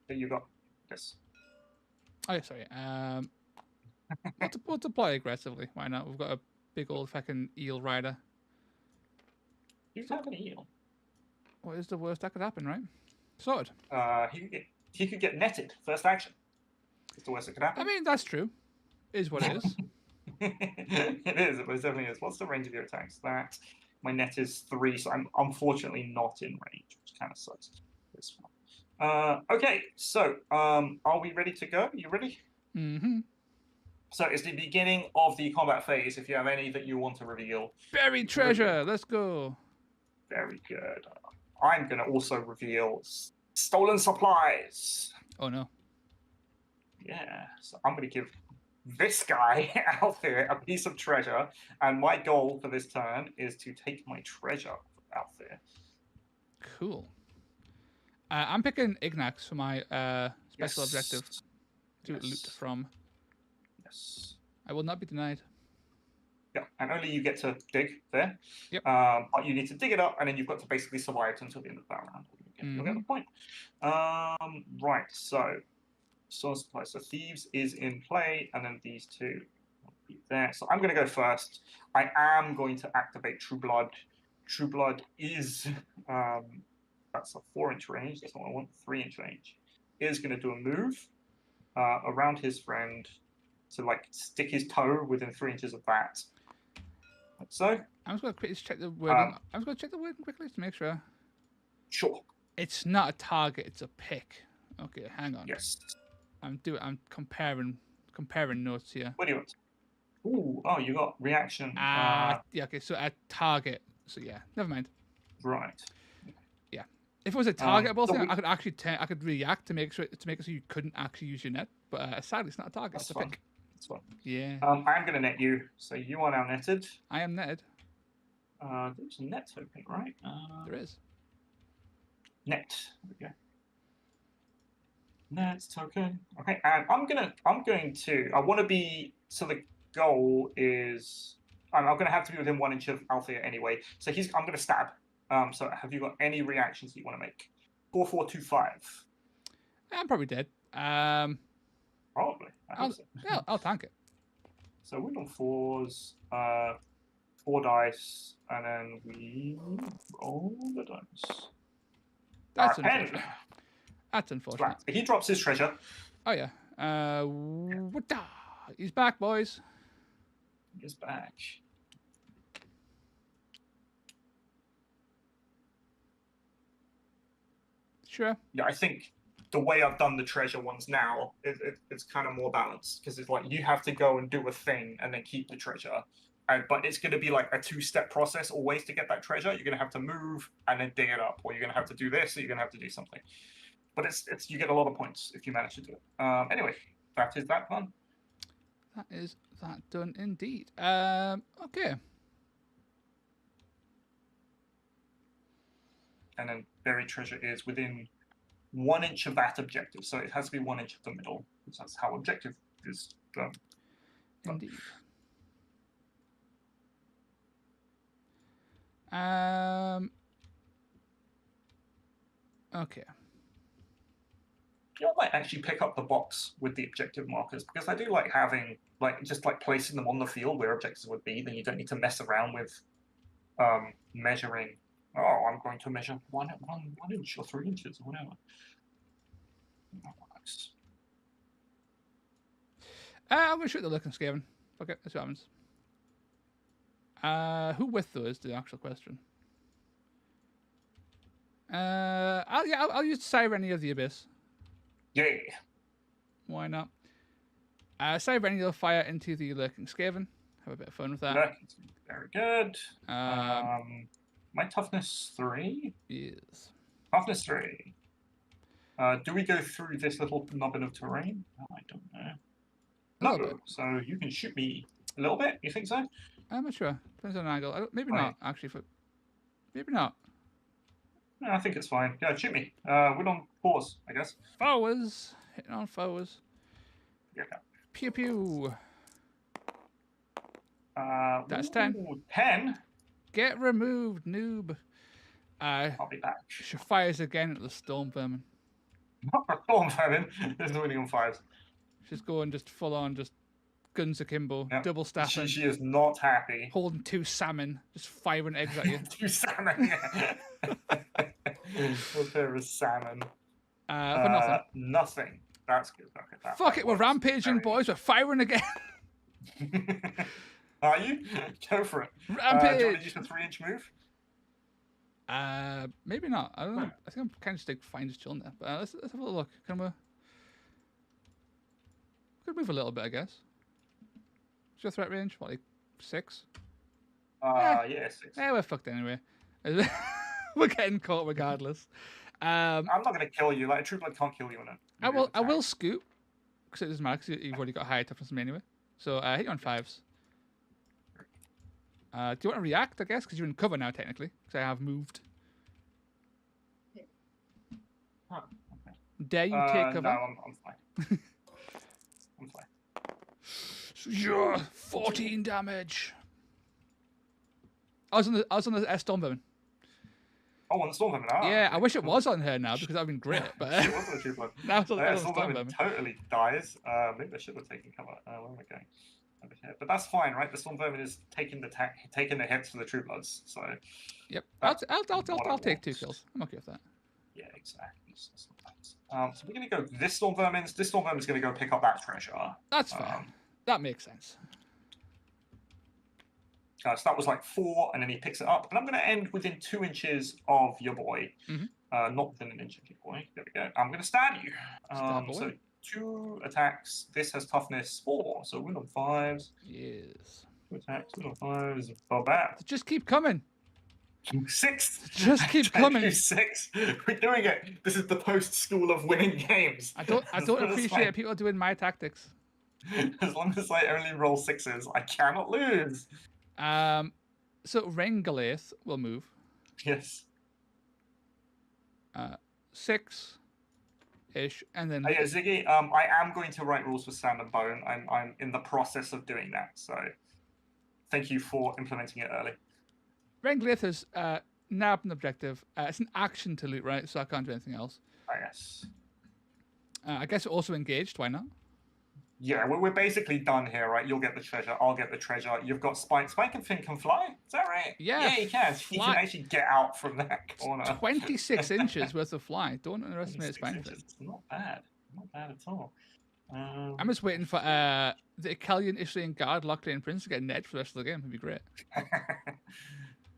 There you go. Yes. Oh, yeah, sorry. We'll deploy aggressively. Why not? We've got a big old fucking eel rider. You have an eel. What is the worst that could happen, right? Sword. He could get netted first action. It's the worst that could happen. I mean, that's true. Is what it is. It is. It definitely is. What's the range of your attacks? That my net is 3, so I'm unfortunately not in range, which kind of sucks. It's fine. Okay, so are we ready to go? You ready? So it's the beginning of the combat phase. If you have any that you want to reveal, buried treasure. Let's go. Very good. I'm going to also reveal stolen supplies. Oh no. Yeah. So I'm going to give this guy out there a piece of treasure, and my goal for this turn is to take my treasure out there. Cool. I'm picking Ignax for my special objective to loot from. Yes. I will not be denied. Yeah, and only you get to dig there. Yep. But you need to dig it up, and then you've got to basically survive until the end of that round. You'll get the point. Right, so source supply. So thieves is in play, and then these two will be there. So I'm going to go first. I am going to activate True Blood. True Blood is that's a 4-inch range. That's not what I want. 3-inch range. Is going to do a move around his friend to like stick his toe within 3 inches of that. Like so. I'm just going to quickly check the wording. I'm just going to check the wording quickly to make sure. Sure. It's not a target. It's a pick. Okay, hang on. Yes. I'm comparing notes here. What do you want? Ooh, oh, you got reaction. Yeah, okay, so a target. So yeah, never mind. Right. Yeah. If it was a targetable so thing, I could actually I could react to make it so you couldn't actually use your net. But sadly, it's not a target. That's it's a fine. pick. That's fine. Yeah. I'm going to net you, so you are now netted. I am netted. There's a net token, right? There is. Net. There we go. Net token. Okay, and I'm going to. I want to be. So the goal is. I'm going to have to be within 1 inch of Althea anyway. So I'm going to stab. So have you got any reactions that you want to make? 4-4-2-5. I'm probably dead. Probably. Yeah, I'll tank it. So we're on 4s, 4 dice, and then we roll the dice. That's unfortunate. That's unfortunate. He drops his treasure. Oh yeah. He's back, boys. He's back. Sure. Yeah, I think the way I've done the treasure ones now, it's kind of more balanced because it's like you have to go and do a thing and then keep the treasure. But it's going to be like a 2-step process always to get that treasure. You're going to have to move and then dig it up, or you're going to have to do this, or you're going to have to do something. But it's you get a lot of points if you manage to do it. Anyway, that is that done. That is that done indeed. Okay. And then buried treasure is within 1 inch of that objective, so it has to be 1 inch of the middle, because that's how objective is done. Indeed. Okay. You know, I might actually pick up the box with the objective markers, because I do like having just placing them on the field where objectives would be. Then you don't need to mess around with measuring. Oh, I'm going to measure 1 inch or 3 inches or whatever. Nice. I'm gonna shoot the looking Skaven. Okay, that's what happens. Who with though is the actual question. I'll use Sirenia of the Abyss. Yeah. Why not? Sirenia will fire into the lurking Skaven. Have a bit of fun with that. Very good. My toughness 3. Yes. Toughness 3. Do we go through this little nubbin of terrain? Oh, I don't know. No. So you can shoot me a little bit. You think so? I'm not sure. Depends on an angle. Maybe not. Actually, maybe not. No, I think it's fine. Yeah, shoot me. We're on pause, I guess. Forwards. Hitting on forwards. Yeah. Pew pew. That's 10. 10. Get removed, noob. I'll be back. She fires again at the storm vermin. Not for storm vermin. This is winning on 5s. She's going just full on, just guns akimbo, yep. double staffing. She is not happy. Holding 2 salmon, just firing eggs at you. 2 salmon, yeah. What pair of salmon? For nothing. Nothing. That's good. Okay, Fuck it, we're rampaging, boys. We're firing again. Are you? Go for it. Rampage. Do you want to use a 3-inch move? Maybe not. I don't know. I think I'm kind of just fine just chilling there. But let's have a little look. Can we? Could move a little bit, I guess. What's your threat range? What, like 6? Yeah, 6. Yeah, we're fucked anyway. We're getting caught regardless. I'm not going to kill you. Like a True Blood can't kill you on it. I will scoot because it doesn't matter. Cause you've already got higher toughness than me anyway. So hit you on 5s. Do you want to react? I guess because you're in cover now technically. Because I have moved. Oh, okay. Dare you take cover? No, I'm fine. I'm fine. Yeah, 14 damage. I was on the Storm Vermin. Oh, on the Storm Vermin. Yeah, I wish it was on her now because that'd been great. But it was on the True Blood. now it's on the Storm Storm Vermin Vermin. totally dies. Maybe I should have taken cover. Where am I going? Over here. But that's fine, right? The Storm Vermin is taking the hits for the True Bloods. So. Yep. I'll take 2 kills. I'm okay with that. Yeah, exactly. So we're gonna go this Storm Vermin's. This Storm Vermin's gonna go pick up that treasure. That's fine. That makes sense. So that was like 4, and then he picks it up. And I'm going to end within 2 inches of your boy. Not within an inch of your boy. There we go. I'm going to stab you. So 2 attacks. This has toughness 4. So win on 5s. Yes. 2 attacks, win on 5s. Not bad. Just keep coming. 6. Just keep coming. 6. We're doing it. This is the post school of winning games. I don't appreciate people doing my tactics. As long as I only roll 6s, I cannot lose. So Rengalaith will move. Yes. 6-ish, and then. Yeah, Ziggy. I am going to write rules for Sand and Bone. I'm in the process of doing that. So, thank you for implementing it early. Rengalaith is nabbed an objective. It's an action to loot, right? So I can't do anything else. Yes. I guess we're also engaged. Why not? Yeah, we're basically done here, right? You'll get the treasure. I'll get the treasure. You've got Spike. Spike and Finn can fly. Is that right? Yeah. Yeah, he can. He can actually get out from that corner. 26 inches worth of fly. Don't underestimate Spike Finn. It's not bad. Not bad at all. I'm just waiting for the Italian Ishlian Guard, Locklane Prince to get an edge for the rest of the game. It'd be great.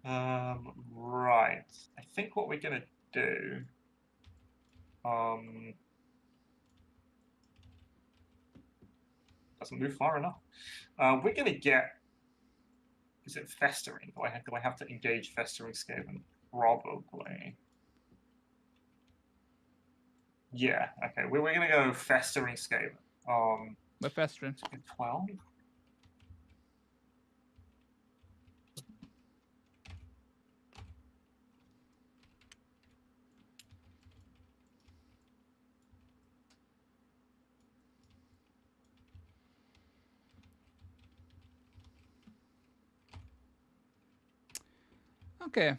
Right. I think what we're going to do... doesn't move far enough. We're going to get... Is it Festering? Do I have to engage Festering Skaven? Probably. Yeah, okay. We're going to go Festering Skaven. We're Festering. 12? Okay.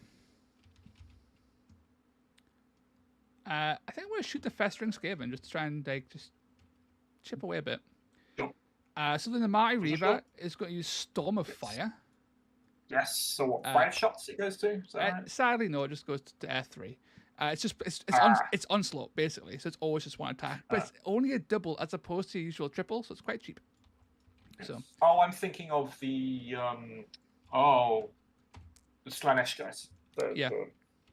I think we'll shoot the Festering Skaven just to try and just chip away a bit. Sure. So then the Mighty Reaver is going to use Storm of Fire. Yes. So what? 5 shots it goes to? Is that right? Sadly, no. It just goes to F3. It's onslaught basically, so it's always just 1 attack, but it's only a double as opposed to usual triple, so it's quite cheap. So. Oh, I'm thinking of the the Slanesh guys. The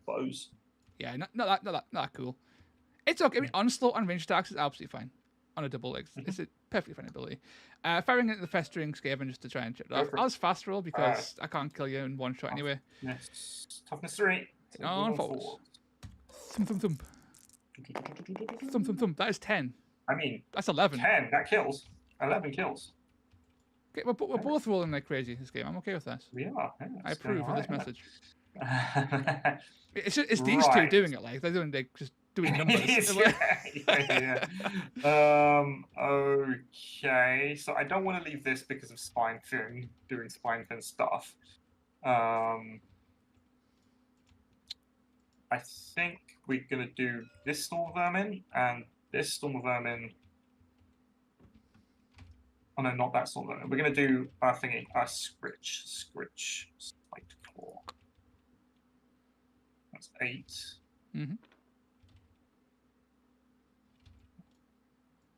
foes. Yeah, not that cool. It's okay. I mean, onslaught on range attacks is absolutely fine. On a double, it's a perfectly fine ability. Firing into the Festering Skaven just to try and chip it off. I was fast roll because I can't kill you in 1 shot anyway. Yes. Toughness 3. On forwards. Thump thump thump. Thump thump thump. That is 10. I mean, that's 11. 10. That kills. 11 kills. Okay, we're both rolling like crazy this game. I'm okay with that. We are. Yeah, I approve of this message. It's these two doing it like they're doing just doing numbers. yeah. Okay, so I don't want to leave this because of Spinefin doing Spinefin stuff. I think we're gonna do this Storm Vermin and this Storm Vermin. Oh no, not that Storm Vermin. We're gonna do Scritch Spike Claw. That's 8. Mm-hmm.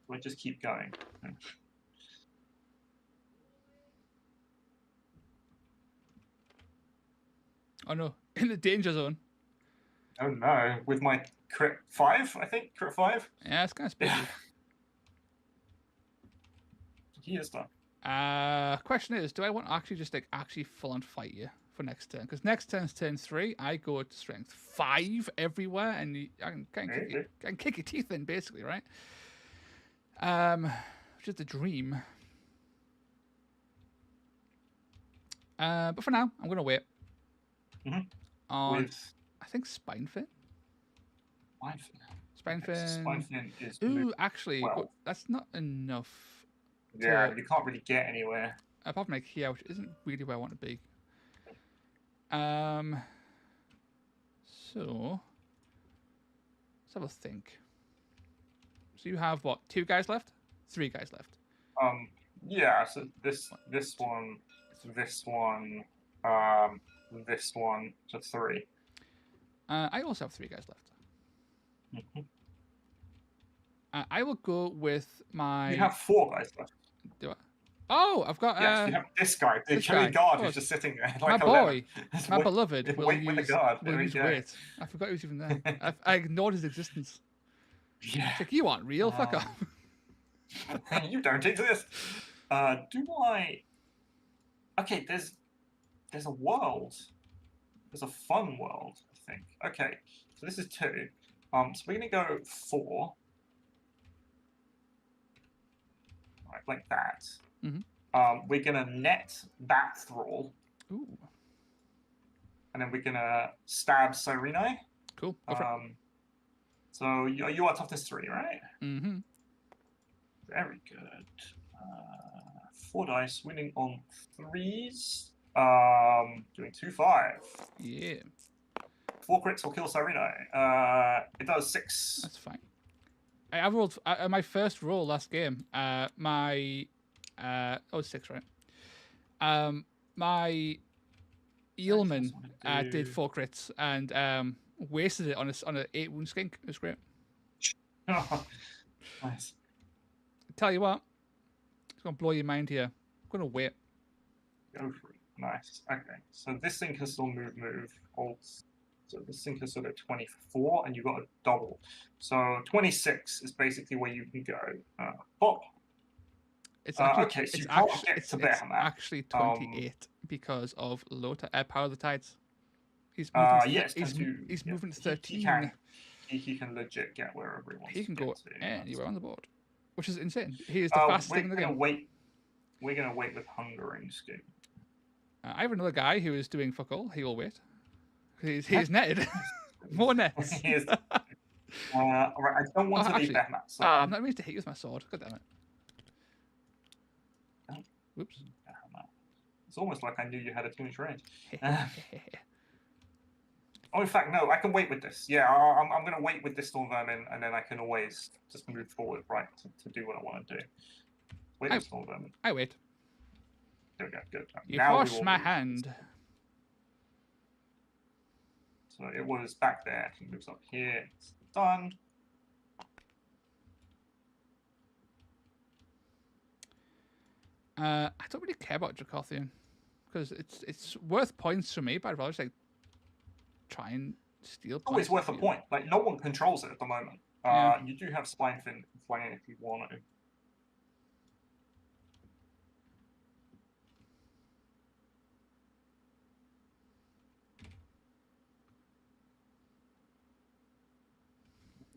We'll just keep going. Oh no, in the danger zone. Oh no, with my crit 5, I think. Crit 5? Yeah, it's kind of spooky. He is done. Question is, do I want to actually just actually full on fight you for next turn? Because next turn's turn 3, I go to strength 5 everywhere, and I can kick your teeth in basically, right? Which is the dream. But for now, I'm gonna wait. On I think Spinefin. Spinefin is. Ooh, actually, that's not enough. Yeah, you can't really get anywhere. Apart from like here, which isn't really where I want to be. So let's have a think. So you have what? 2 guys left? 3 guys left. Yeah. So this one, this one, this one, so 3. I also have 3 guys left. Mm-hmm. I will go with my. You have 4 guys left. Do I? Oh, I've got. Yes, you have this guy, the this killing guy. guard, Oh, who's just sitting there my like a boy, lemon. my beloved, will wait with the guard. will use wait. I forgot he was even there. I ignored his existence. Yeah. It's like, you aren't real. Fuck off. You don't exist. Do I? Okay, there's a world. There's a fun world, I think. Okay, so this is 2. So we're gonna go 4. Right, like that. Mm-hmm. We're gonna net that thrall. Ooh. And then we're gonna stab Cyrene. Cool. Go for it. So you are toughness 3, right? Mm-hmm. Very good. 4 dice, winning on 3s. Doing 2-5. Yeah. 4 crits will kill Cyrene. It does 6. That's fine. I rolled my first roll last game. My 6, right? My Eelman did 4 crits and wasted it on a 8 wound skink. It was great. Oh, nice. Tell you what, it's gonna blow your mind here. I'm gonna wait. Go for it. Nice. Okay. So this thing can still move. So this thing can still go 24, and you've got a double. So 26 is basically where you can go. Pop. It's actually, okay, so you can't get to bear than that. Actually 28 because of low power of the tides. He's moving. Yes, he's moving to 13. He can legit get wherever he wants. He can to go to. anywhere on the board, which is insane. He is the fastest thing in the game. We're gonna wait with hungering Skaven. I have another guy who is doing fuck all. He will wait. He's netted. More nets. He is. All right, I don't want to leave that map. So I'm not meant to hit you with my sword. God damn it. Oh. Whoops. It's almost like I knew you had a 2-inch range. Oh, in fact, no. I can wait with this. Yeah, I'm going to wait with this Storm Vermin, and then I can always just move forward, right, to do what I want to do. Wait with Storm Vermin. I wait. There we go. Good. You forced my hand. So it was back there. It moves up here. It's done. I don't really care about Dracothian because it's worth points for me, but I'd rather just like try and steal points. Always worth a point. Like no one controls it at the moment. Yeah. You do have Spinefin flying if you want to.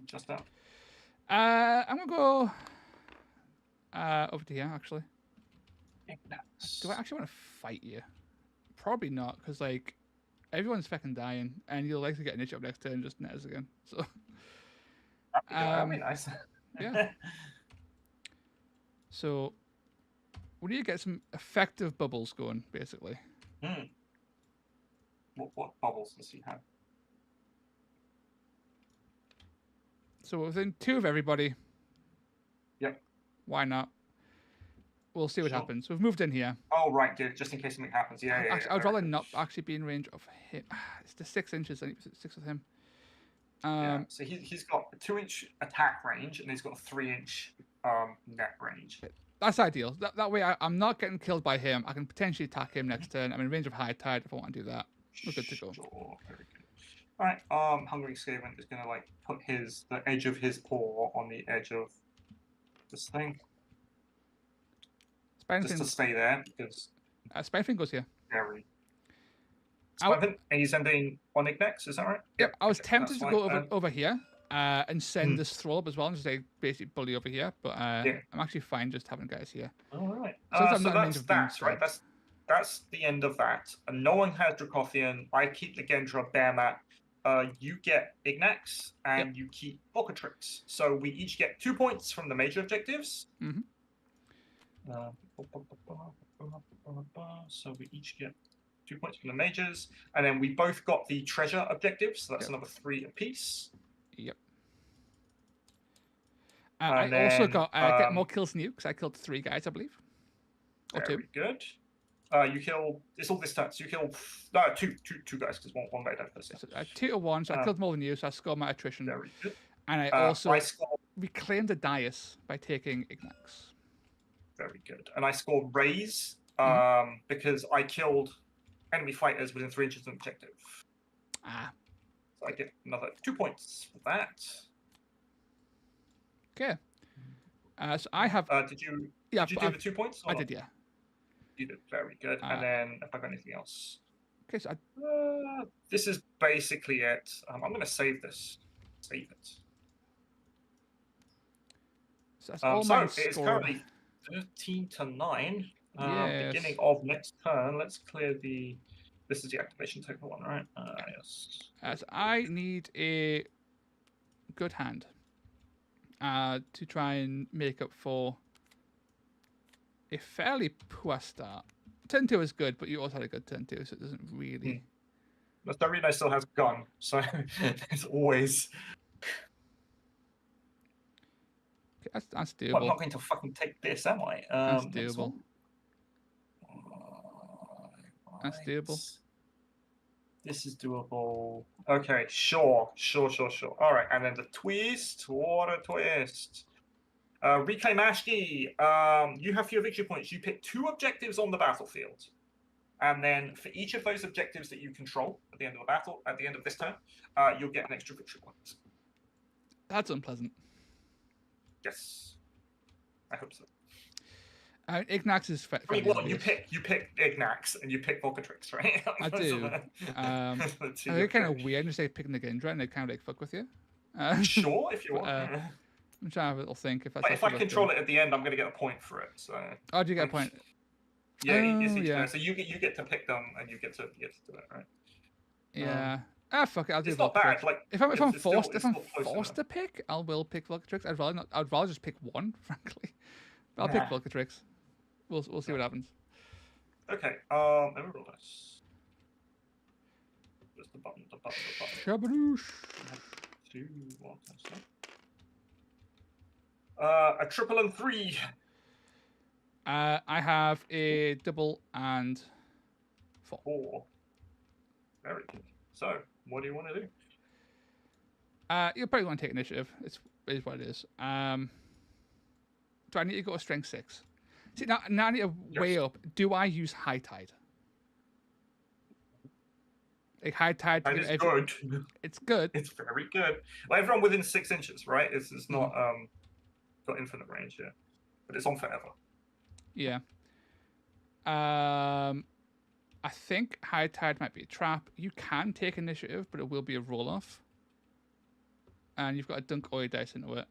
Just that. I'm gonna go over to here actually. Do I actually want to fight you? Probably not, because like everyone's fucking dying, and you'll likely get an itch up next turn and just net us again. So that'd be nice. Yeah. So we need to get some effective bubbles going, basically. What bubbles does he have? So within 2 of everybody. Yep. Why not? We'll see what happens. We've moved in here. Oh, right, just in case something happens. Yeah, actually, I'd rather not actually be in range of him. It's the 6 inches. I need 6 with him. Yeah, so he's got a 2-inch attack range, and he's got a 3-inch net range. That's ideal. That way I'm not getting killed by him. I can potentially attack him next turn. I'm in range of High Tide if I want to do that. We're good to go. Sure, very good. All right, Hungry Skaven is gonna like put the edge of his paw on the edge of this thing, just to stay there because Spinefin goes here. Very. Spinefin, and he's ending on Ignex, is that right? Yep. I was tempted to go over here and send this Thrall up as well, and just like basically bully over here, but I'm actually fine just having guys here. All right. So that's right. That's the end of that. And no one has Dracothian. I keep the Gendra bear mat. You get Ignex, and you keep Bocatrix. So we each get 2 points from the major objectives. Mm-hmm. So we each get 2 points from the majors. And then we both got the treasure objective, so that's Yep. another 3 apiece. Yep. And I then, also got get more kills than you, because I killed 3 guys, I believe. Or 2. Very good. You kill. It's all this turn. So you kill two guys because one guy died first. So, 2 to 1. So I killed more than you. So I scored my attrition. Very good. And I also reclaimed a dais by taking Ignax. Very good. And I scored raise because I killed enemy fighters within 3 inches of an objective. Ah. So I get another 2 points for that. Okay. So I have. Did you do the 2 points? I did, yeah. You did very good. And then if I got anything else. Okay, so this is basically it. I'm going to save this. Save it. So that's all my it is currently 13 to 9. Yes. Beginning of next turn. Let's clear the. This is the activation token one, right? Yes. As I need a good hand to try and make up for a fairly poor start. Turn 2 is good, but you also had a good turn 2, so it doesn't really. But Darina still has a gun, so it's always. Okay, that's doable. Well, I'm not going to fucking take this, am I? That's doable. That's doable. This is doable. Okay, sure. All right, and then the twist. What a twist. Reclaim Ashki. You have fewer victory points. You pick 2 objectives on the battlefield. And then for each of those objectives that you control at the end of the battle, at the end of this turn, you'll get an extra victory point. That's unpleasant. Yes. I hope so. Ignax is you pick Ignax and you pick Volcatrix, right? I do. It's kind of weird to say picking the Gindra and they kind of like fuck with you. Sure, if you want. I'm trying to have a little think. If I control it at the end, I'm going to get a point for it. So. Oh, do you get a point? Yeah, yeah. So you get to pick them and you get to do it, right? Yeah. Fuck it. I'll do. It's not bad. Like if I'm forced to pick, I will pick Volcatrix. I'd rather just pick one, frankly. But I'll pick Volcatrix. We'll see what happens. Okay. Let me roll this. Just the button. Shabadoosh. A triple and 3. I have a double and 4. Very good. So, what do you want to do? You'll probably want to take initiative. It is what it is. Do I need to go to strength 6? See, now I need to weigh up. Do I use High Tide? Like High Tide. That is good. It's good. It's very good. Like everyone within 6 inches, right? It's not got infinite range here, but it's on forever. Yeah. I think High Tide might be a trap. You can take initiative, but it will be a roll-off. And you've got to dunk all your dice into it.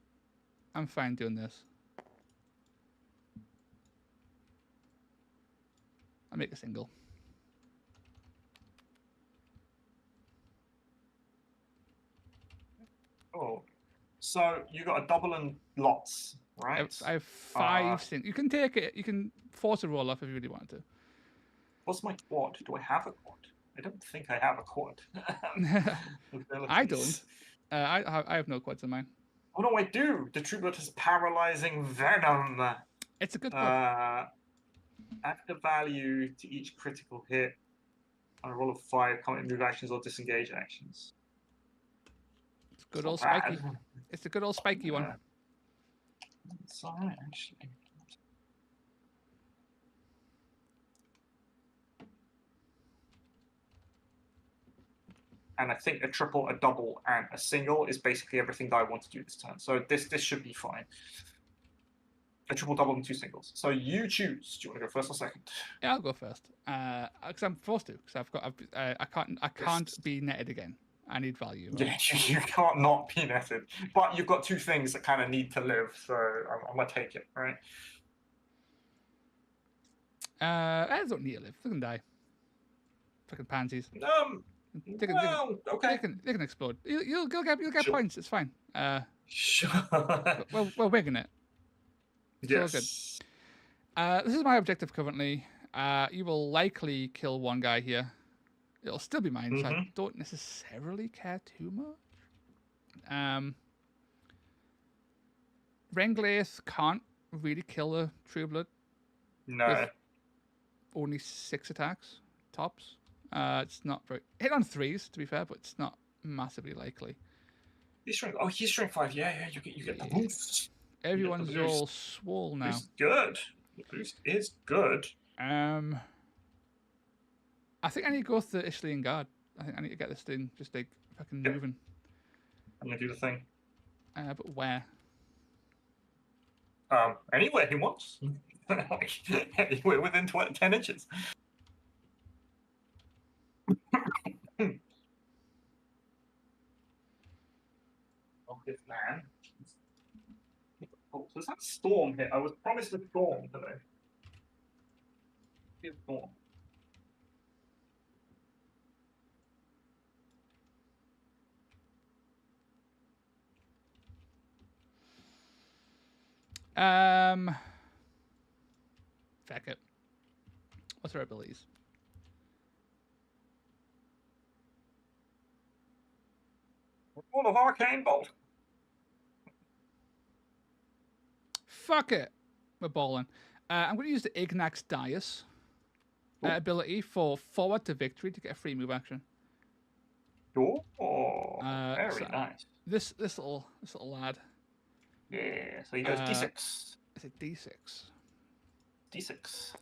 I'm fine doing this. I'll make a single. Oh. So you got a double and lots, right? I have 5 singles. You can take it. You can force a roll-off if you really want to. What's my quad? Do I have a quad? I don't think I have a quad. I don't. I have no quads in mine. Oh no, I do. The Troubadour has paralyzing venom. It's a good quad. Add the value to each critical hit on a roll of 5, comment move actions or disengage actions. It's good old spiky. It's a good old spiky one. It's alright, actually. And I think a triple, a double, and a single is basically everything that I want to do this turn. So this should be fine. A triple, double, and 2 singles. So you choose. Do you want to go first or second? Yeah, I'll go first. Because I'm forced to. Because I can't be netted again. I need value. Right? Yeah, you can't not be netted. But you've got 2 things that kind of need to live. So I'm gonna take it, right? I don't need to live. They can die. Fucking pansies. They can explode. You'll get points. It's fine. Sure. We're wigging it. It's all good. This is my objective currently. You will likely kill one guy here. It'll still be mine, so I Mhm. don't necessarily care too much. Renglaith can't really kill a Trueblood No. with only 6 attacks, tops. It's not very... Hit on 3s, to be fair, but it's not massively likely. He's strength. Oh, he's strength 5. Yeah. You get the boost. Everyone's all swole now. Boost is good. The boost is good. I think I need to go with the Ishlian Guard. I think I need to get this thing just like fucking moving. I'm gonna do the thing. But where? Anywhere he wants. Anywhere within 10 inches. Oh, this man. Oh, so is that storm hit? I was promised a storm today. Here's storm. Fuck it. What's our abilities? All of Arcane Bolt. Fuck it. We're balling. I'm going to use the Ignax Dias ability for forward to victory to get a free move action. Oh, very nice. This little lad. Yeah, so he goes D6. It's a D6. D6.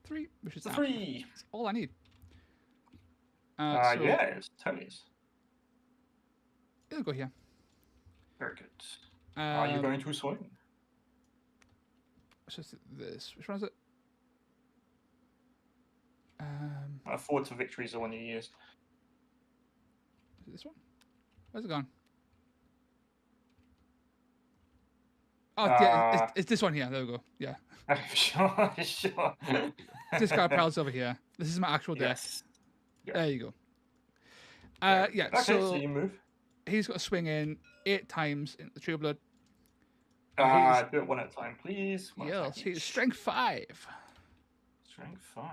3, which is 3. That's all I need. Yeah, it's Tony's. It'll go here. Very good. Are you going to swing? It's just this. Which one is it? Forward to victory is the one you use. Is it this one? Where's it gone? Oh, yeah, it's this one here. There we go. Yeah. Sure. This guy prowls over here. This is my actual deck. Yes. Yeah. There you go. Yeah. Okay, so you move. he's got to swing in 8 times in the Trueblood. Do it one at a time, please. Yes, he's strength 5. Strength 5.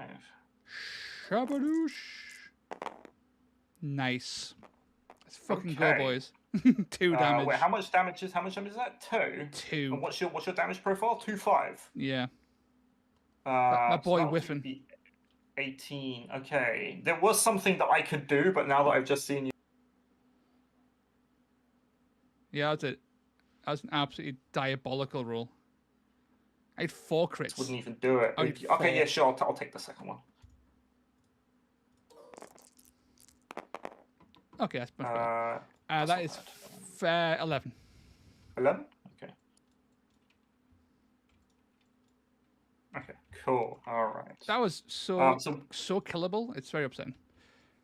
Shabadoosh. Nice. Let's fucking go, boys. 2 damage. Wait, how much damage is that? 2? 2. And what's your damage profile? 2-5. Yeah. My boy so whiffing. 18. Okay. There was something that I could do, but now that I've just seen you. Yeah, that's it. That was an absolutely diabolical roll. I had 4 crits. Wouldn't even do it. Okay, yeah, sure. I'll take the second one. Okay, that's much better. That is fair 11. 11? Okay. Okay, cool. All right. That was so killable. It's very upsetting.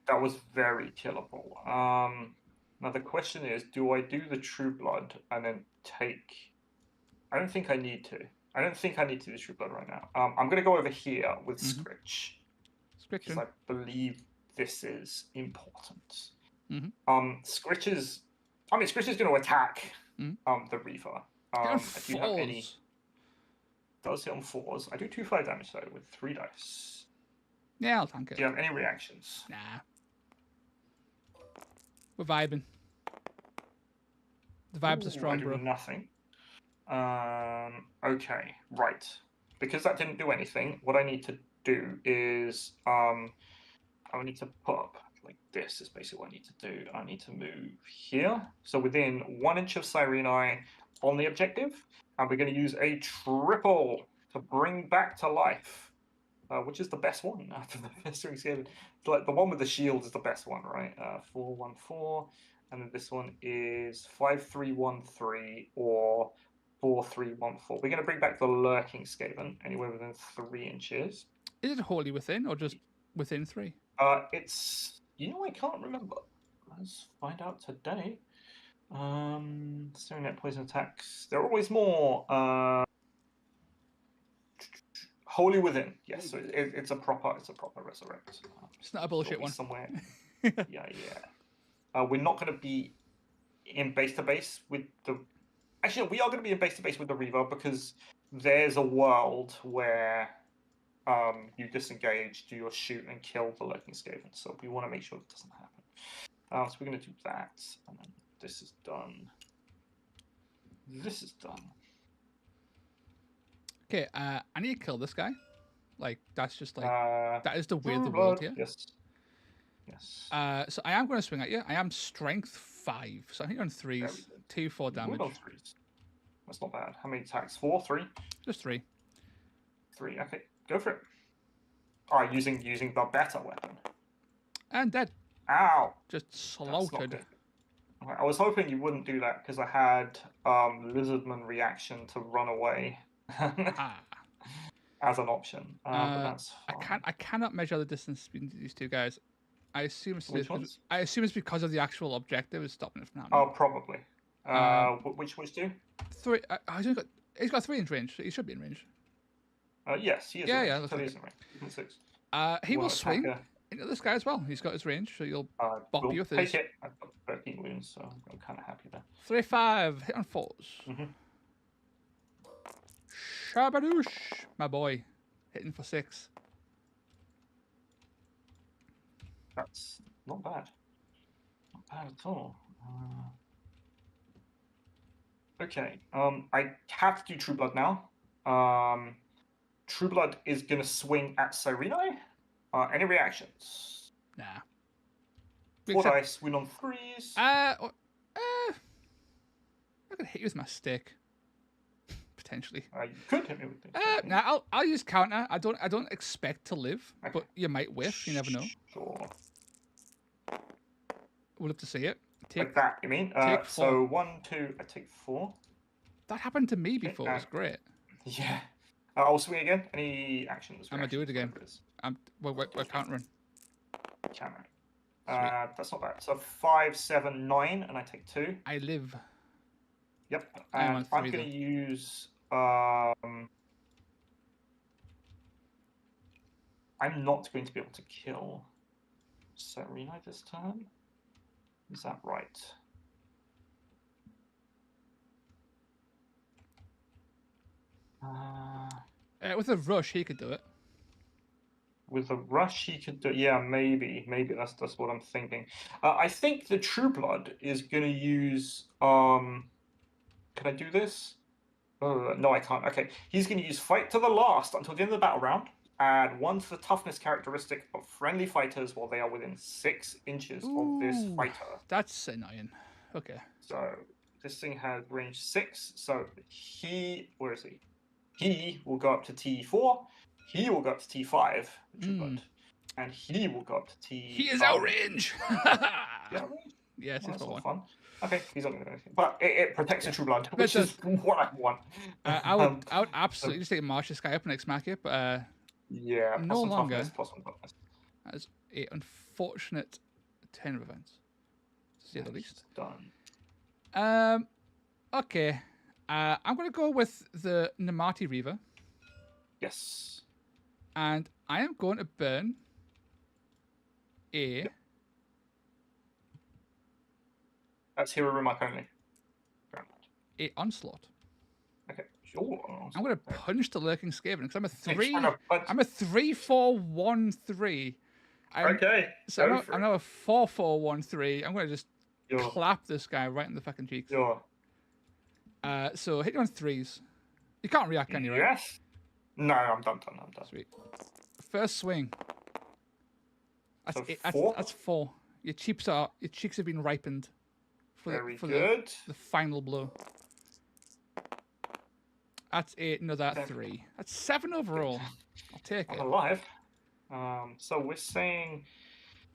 That was very killable. Now the question is, do I do the True Blood and then take... I don't think I need to. I don't think I need to do True Blood right now. I'm going to go over here with Scritch. Because I believe this is important. Scritch is going to attack the Reaver. I do have any... Does hit on 4s. I do 2-5 damage though with 3 dice. Yeah, I'll tank it. Do you have any reactions? Nah. We're vibing. The vibes are strong, bro. Nothing. Okay, right. Because that didn't do anything, what I need to do is I need to put up like this is basically what I need to do. I need to move here. So within 1 inch of Sireni on the objective, and we're going to use a triple to bring back to life, which is the best one after the Festering Skaven. Like the one with the shield is the best one, right? 4-1-4, and then this one is 5-3-1-3 or 4-3-1-4. We're going to bring back the Lurking Skaven anywhere within 3 inches. Is it wholly within or just within 3? It's I can't remember. Let's find out today. Staring net poison attacks. They're always more wholly within. Yes, so it's a proper resurrect. It's not a bullshit one. Somewhere. yeah. We're not going to be in base to base with the. Actually, we are going to be in base to base with the Reaver because there's a world where you disengage, do your shoot, and kill the lurking Skaven. So we want to make sure that doesn't happen. So we're going to do that, and then this is done. This is done. Okay, I need to kill this guy. Like, that's just like, that is the way of the blood. world here. Yes. Yes. So I am going to swing at you. I am strength 5. So I think on 3s. 2, 4 damage. On 3s. That's not bad. How many attacks? 4, 3? Just 3. 3. Okay, go for it. Alright, using the better weapon. And dead. Ow! Just slaughtered. I was hoping you wouldn't do that because I had Lizardman reaction to run away as an option. But that's fine. I cannot measure the distance between these two guys. I assume it's because of the actual objective is stopping it from happening. Oh, probably. Which two? 3. He's got 3 in range. So he should be in range. Yes, he is. Yeah, that's so okay. He's in range. 6. He will swing into this guy as well. He's got his range, so you'll bop you with his. Take it. I've got 13 wounds, so I'm kind of happy there. 3-5 hit on 4s. Shabadoosh, my boy, hitting for 6. That's not bad. Not bad at all. Okay. I have to do True Blood now. True Blood is going to swing at Serenai. Any reactions? Nah. 4 dice, win on 3s. I could hit you with my stick. Potentially. You could hit me with it. Nah, I'll use counter. I don't expect to live, but you might whiff. You never know. Sure. We'll have to see it. Like that, you mean? Take 4. So 1, 2, I take 4. That happened to me before. It was great. Yeah. I'll swing again. Any actions? I'm gonna do it again. We're countering. Countering. That's not bad. So 5, 7, 9, and I take 2. I live. Yep. And I'm going to use. I'm not going to be able to kill Serena this turn. Is that right? With a rush, he could do it. With a rush, he could do. Yeah, maybe that's what I'm thinking. I think the True Blood is going to use. Can I do this? No, I can't. Okay, he's going to use Fight to the Last until the end of the battle round. Add 1 to the toughness characteristic of friendly fighters while they are within 6 inches of this fighter. That's annoying. Okay. So this thing has range 6. So where is he? He will go up to T4. He will go up to T5. And he will go up to T. He is outrange. Yes, that's got 1. Fun. Okay, he's not going to do anything, but it protects the True Blood, which is what I want. I would absolutely just take March this guy up and next smack it, but yeah, no longer. +1. That's an unfortunate turn of events, to say the least. Done. Okay. I'm going to go with the Namati Reaver. Yes. And I am going to burn a. That's hero remark only. A onslaught. Okay, sure. I'm going to punch the lurking Skaven because I'm a 3. I'm a 3-4-1-3. Okay. So I'm now a 4-4-1-3. I'm going to just clap this guy right in the fucking cheeks. Sure. So hit you on 3s. You can't react, can you? Right? Yes. No, I'm done. Sweet. First swing. That's so 4? That's 4. Your cheeks have been ripened. Very for good. The final blow. That's another 3. That's 7 overall. I'll take it. I'm alive. So we're saying.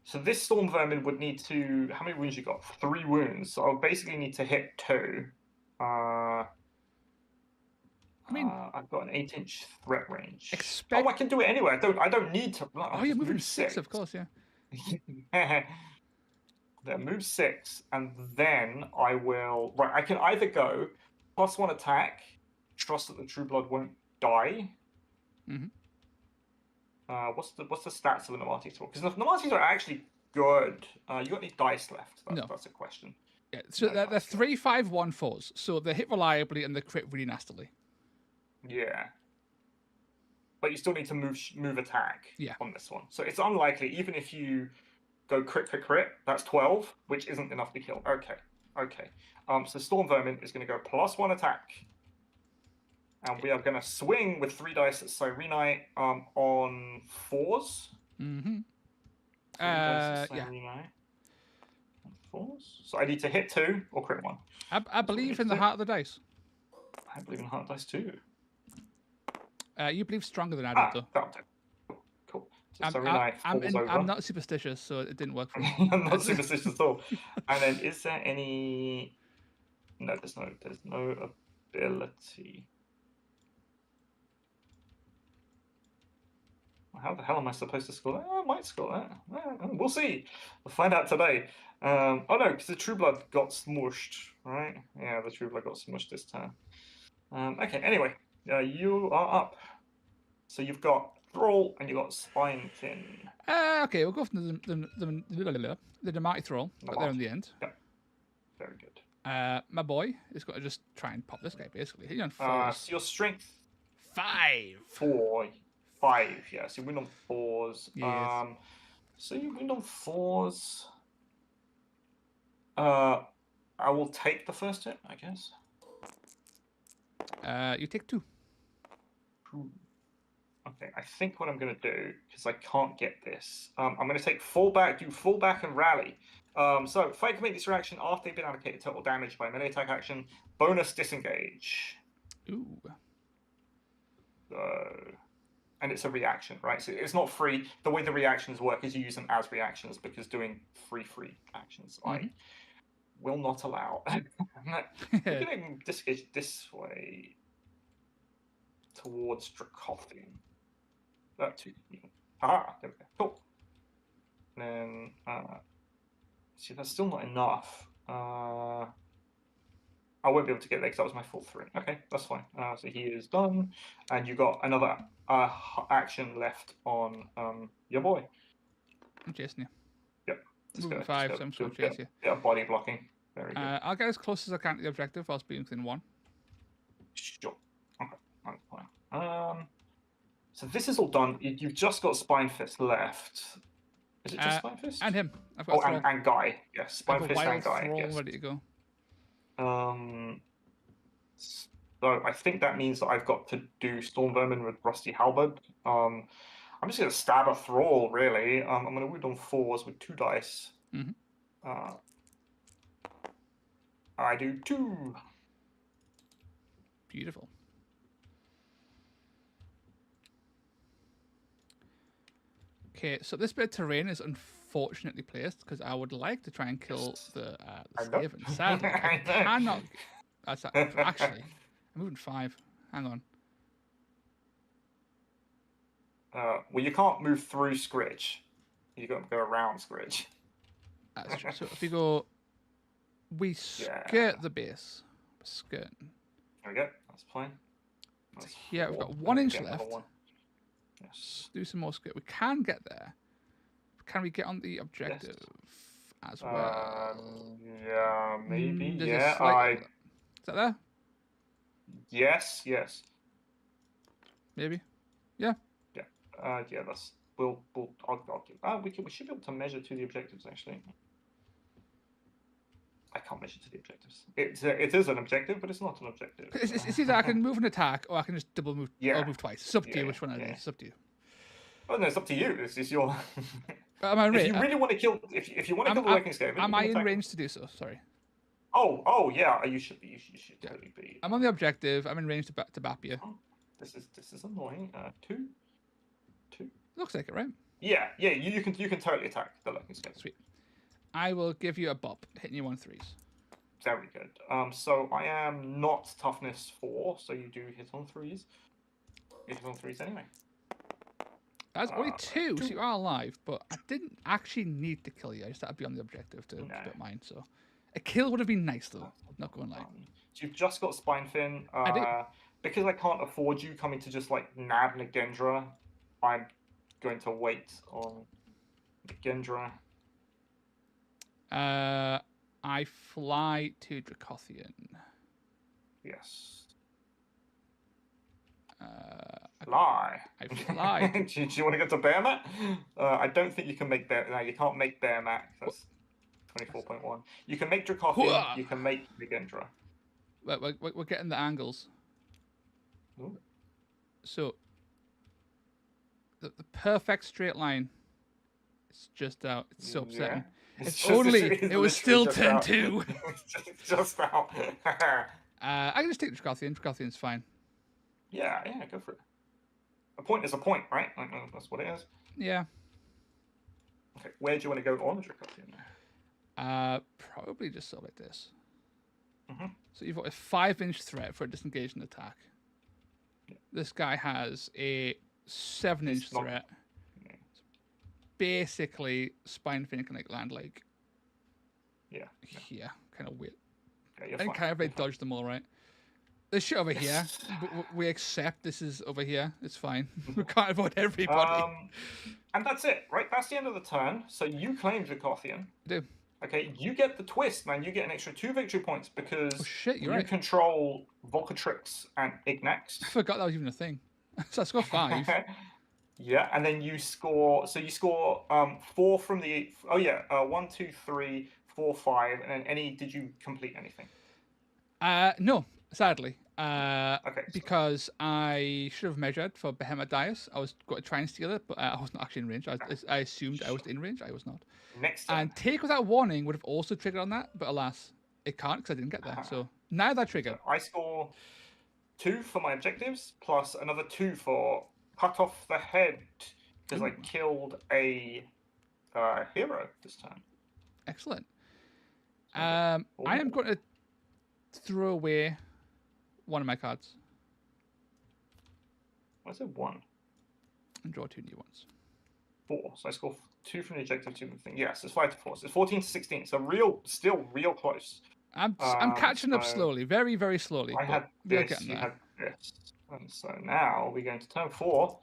So this Storm Vermin would need to. How many wounds you got? 3 wounds. So I'll basically need to hit 2. I mean, I've got an 8-inch threat range. I can do it anyway. I don't need to. You're moving 6, of course, yeah. Then move 6, and then I will. Right, I can either go +1 attack, trust that the True Blood won't die. What's the stats of the Namati Sword? Because the Namatis are actually good. You got any dice left? That's a question. Yeah, so they're 3-5-1-4s, so they hit reliably and they crit really nastily. Yeah. but you still need to move attack Yeah. on this one. So it's unlikely, even if you go crit, that's 12, which isn't enough to kill. Okay. So Storm Vermin is going to go +1 attack. And we are going to swing with 3 dice at Cyrenite on 4s. Mm-hmm. 3 dice at Yeah. Cyrenite on 4s. So I need to hit 2 or crit 1. I believe in the heart of the dice. I believe in heart dice too. You believe stronger than I do, though. That'll do. Cool. So I'm not superstitious, so it didn't work for me. I'm not superstitious at all. And then, is there any? No, there's no ability. How the hell am I supposed to score that? Oh, I might score that. We'll see. We'll find out today. Oh no, because the True Blood got smushed, right? Yeah, the True Blood got smushed this turn. Okay. Anyway, you are up. So you've got Thrall and you've got Spine Fin. Okay, we'll go for the Demarty Thrall. Got there in the end. Yep. Very good. My boy is going to just try and pop this guy, basically. He's on 4s. So your strength? 5. 4. 5, yeah. So you win on 4s. Yes. So you win on 4s. I will take the first hit, I guess. You take 2. Okay, I think what I'm going to do, because I can't get this, I'm going to take fallback, do fallback and rally. So, fight can make this reaction after they've been allocated total damage by melee attack action. Bonus disengage. Ooh. And it's a reaction, right? So it's not free. The way the reactions work is you use them as reactions, because doing free actions, I will not allow. I'm going to disengage this way towards Dracothian. There we go. Cool. And then, see, that's still not enough. I won't be able to get there because that was my full 3. Okay, that's fine. So he is done. And you got another action left on your boy. I'm chasing you. Yep. Moving 5, so I'm just going to chase you. Yeah, body blocking. Very good. I'll get as close as I can to the objective whilst being within 1. Sure. Okay, that's fine. So this is all done. You've just got Spine Fist left. Is it just Spine Fist? And him. I've got and Guy. Yes, Spine Fist and Guy. Yes. Ready to go. So I think that means that I've got to do Storm Vermin with Rusty Halberd. I'm just going to stab a Thrall, really. I'm going to wound on 4s with 2 dice. I do 2. Beautiful. Okay, so this bit of terrain is unfortunately placed because I would like to try and kill the Skaven. Sadly, I cannot. Actually, I'm moving 5. Hang on. Well, you can't move through Scritch. You got to go around Scritch. That's true. So if we go, we skirt the base. Skirt. There we go. That's fine. Yeah, we've got 1 inch left. Yes. Do some more skirt. We can get there. Can we get on the objective as well? Yeah, maybe. Is that there? Yes. Maybe. Yeah. Yeah. That's. I'll give. We should be able to measure to the objectives actually. I can't measure to the objectives. It is an objective, but it's not an objective. It's either I can move an attack or I can just double move. Or move twice. It's up to you which one it is. It's up to you. Oh no, it's up to you. It's your. Am I if you really want to kill, if you want to kill the Working Skaven, am I in range to do so? Sorry. Oh yeah, you should be. You should totally be. I'm on the objective. I'm in range to bap you. Oh, this is annoying. 2. Looks like it, right? Yeah. You can totally attack the Working Skaven. Sweet. I will give you a bop, hitting you on 3s. Very good. So I am not toughness 4, so you do hit on 3s. You hit on 3s anyway. That's only 2, so you are alive, but I didn't actually need to kill you. I just had to be on the objective to split mine, so... A kill would have been nice, though. Not going to lie. So you've just got Spinefin. I do. Because I can't afford you coming to just, nab Nagendra, I'm going to wait on Nagendra. I fly to Dracothian. Yes. I fly. I fly. do you want to go to bear mat? I don't think you can make bear. No, you can't make bear mat. That's 24.1. You can make Dracothian. You can make Legendra. We're getting the angles. Ooh. So the perfect straight line. It's just out. It's so upsetting. Yeah. It was still turn 2. It's just out. I can just take Dracothian. Dracothian's fine. Yeah, go for it. A point is a point, right? That's what it is. Yeah. Okay, where do you want to go on the Dracothian? Probably just so like this. Mm-hmm. So you've got a 5-inch threat for a disengaging attack. Yeah. This guy has a 7-inch threat. Yeah. Basically, Spine Fin can like land like here, kind of weird. Okay, and kind of like dodge them all right. This shit over here, we accept this is over here. It's fine. We can't avoid everybody. And that's it, right? That's the end of the turn. So you claim Dracothian. I do. Okay, you get the twist, man. You get an extra 2 victory points because you control Volcatrix and Ignax. I forgot that was even a thing. So I score 5. Yeah, and then you score. So you score 4 from the. 1, 2, 3, 4, 5, and then did you complete anything? No, sadly. Okay. Because I should have measured for Behemoth Dias. I was going to try and steal it, but I wasn't actually in range. I assumed I was in range. I was not. Next turn. And Take Without Warning would have also triggered on that, but alas, it can't because I didn't get there. So now that trigger. So I score 2 for my objectives, plus another 2 for cut off the head, because I killed a hero this time. Excellent. I am going to throw away one of my cards. Why is it 1? And draw 2 new ones. 4. So I score 2 from the objective, 2 from the thing. Yes, it's 5 to 4. So it's 14 to 16. So still real close. I'm catching up slowly, very, very slowly. I had this, you had this. And so now we're going to turn 4.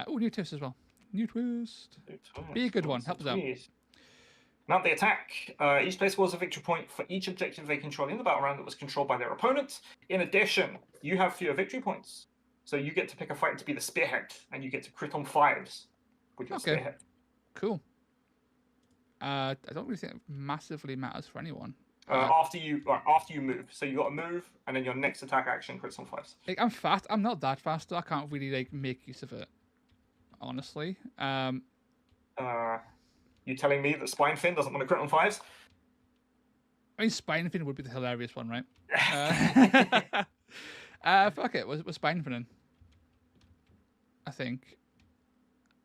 New twist as well. New twist. Be a good one. Help us out. Mount the attack. Each player scores a victory point for each objective they control in the battle round that was controlled by their opponent. In addition, you have fewer victory points. So you get to pick a fighter to be the spearhead, and you get to crit on 5s with your spearhead. Cool. I don't really think it massively matters for anyone. After you move. So you got to move, and then your next attack action crits on 5s. Like, I'm fast. I'm not that fast, though. I can't really make use of it. Honestly. You telling me that Spine Fin doesn't want to crit on 5s? I mean, Spine Fin would be the hilarious one, right? Fuck it. We're Spine Finning. I think.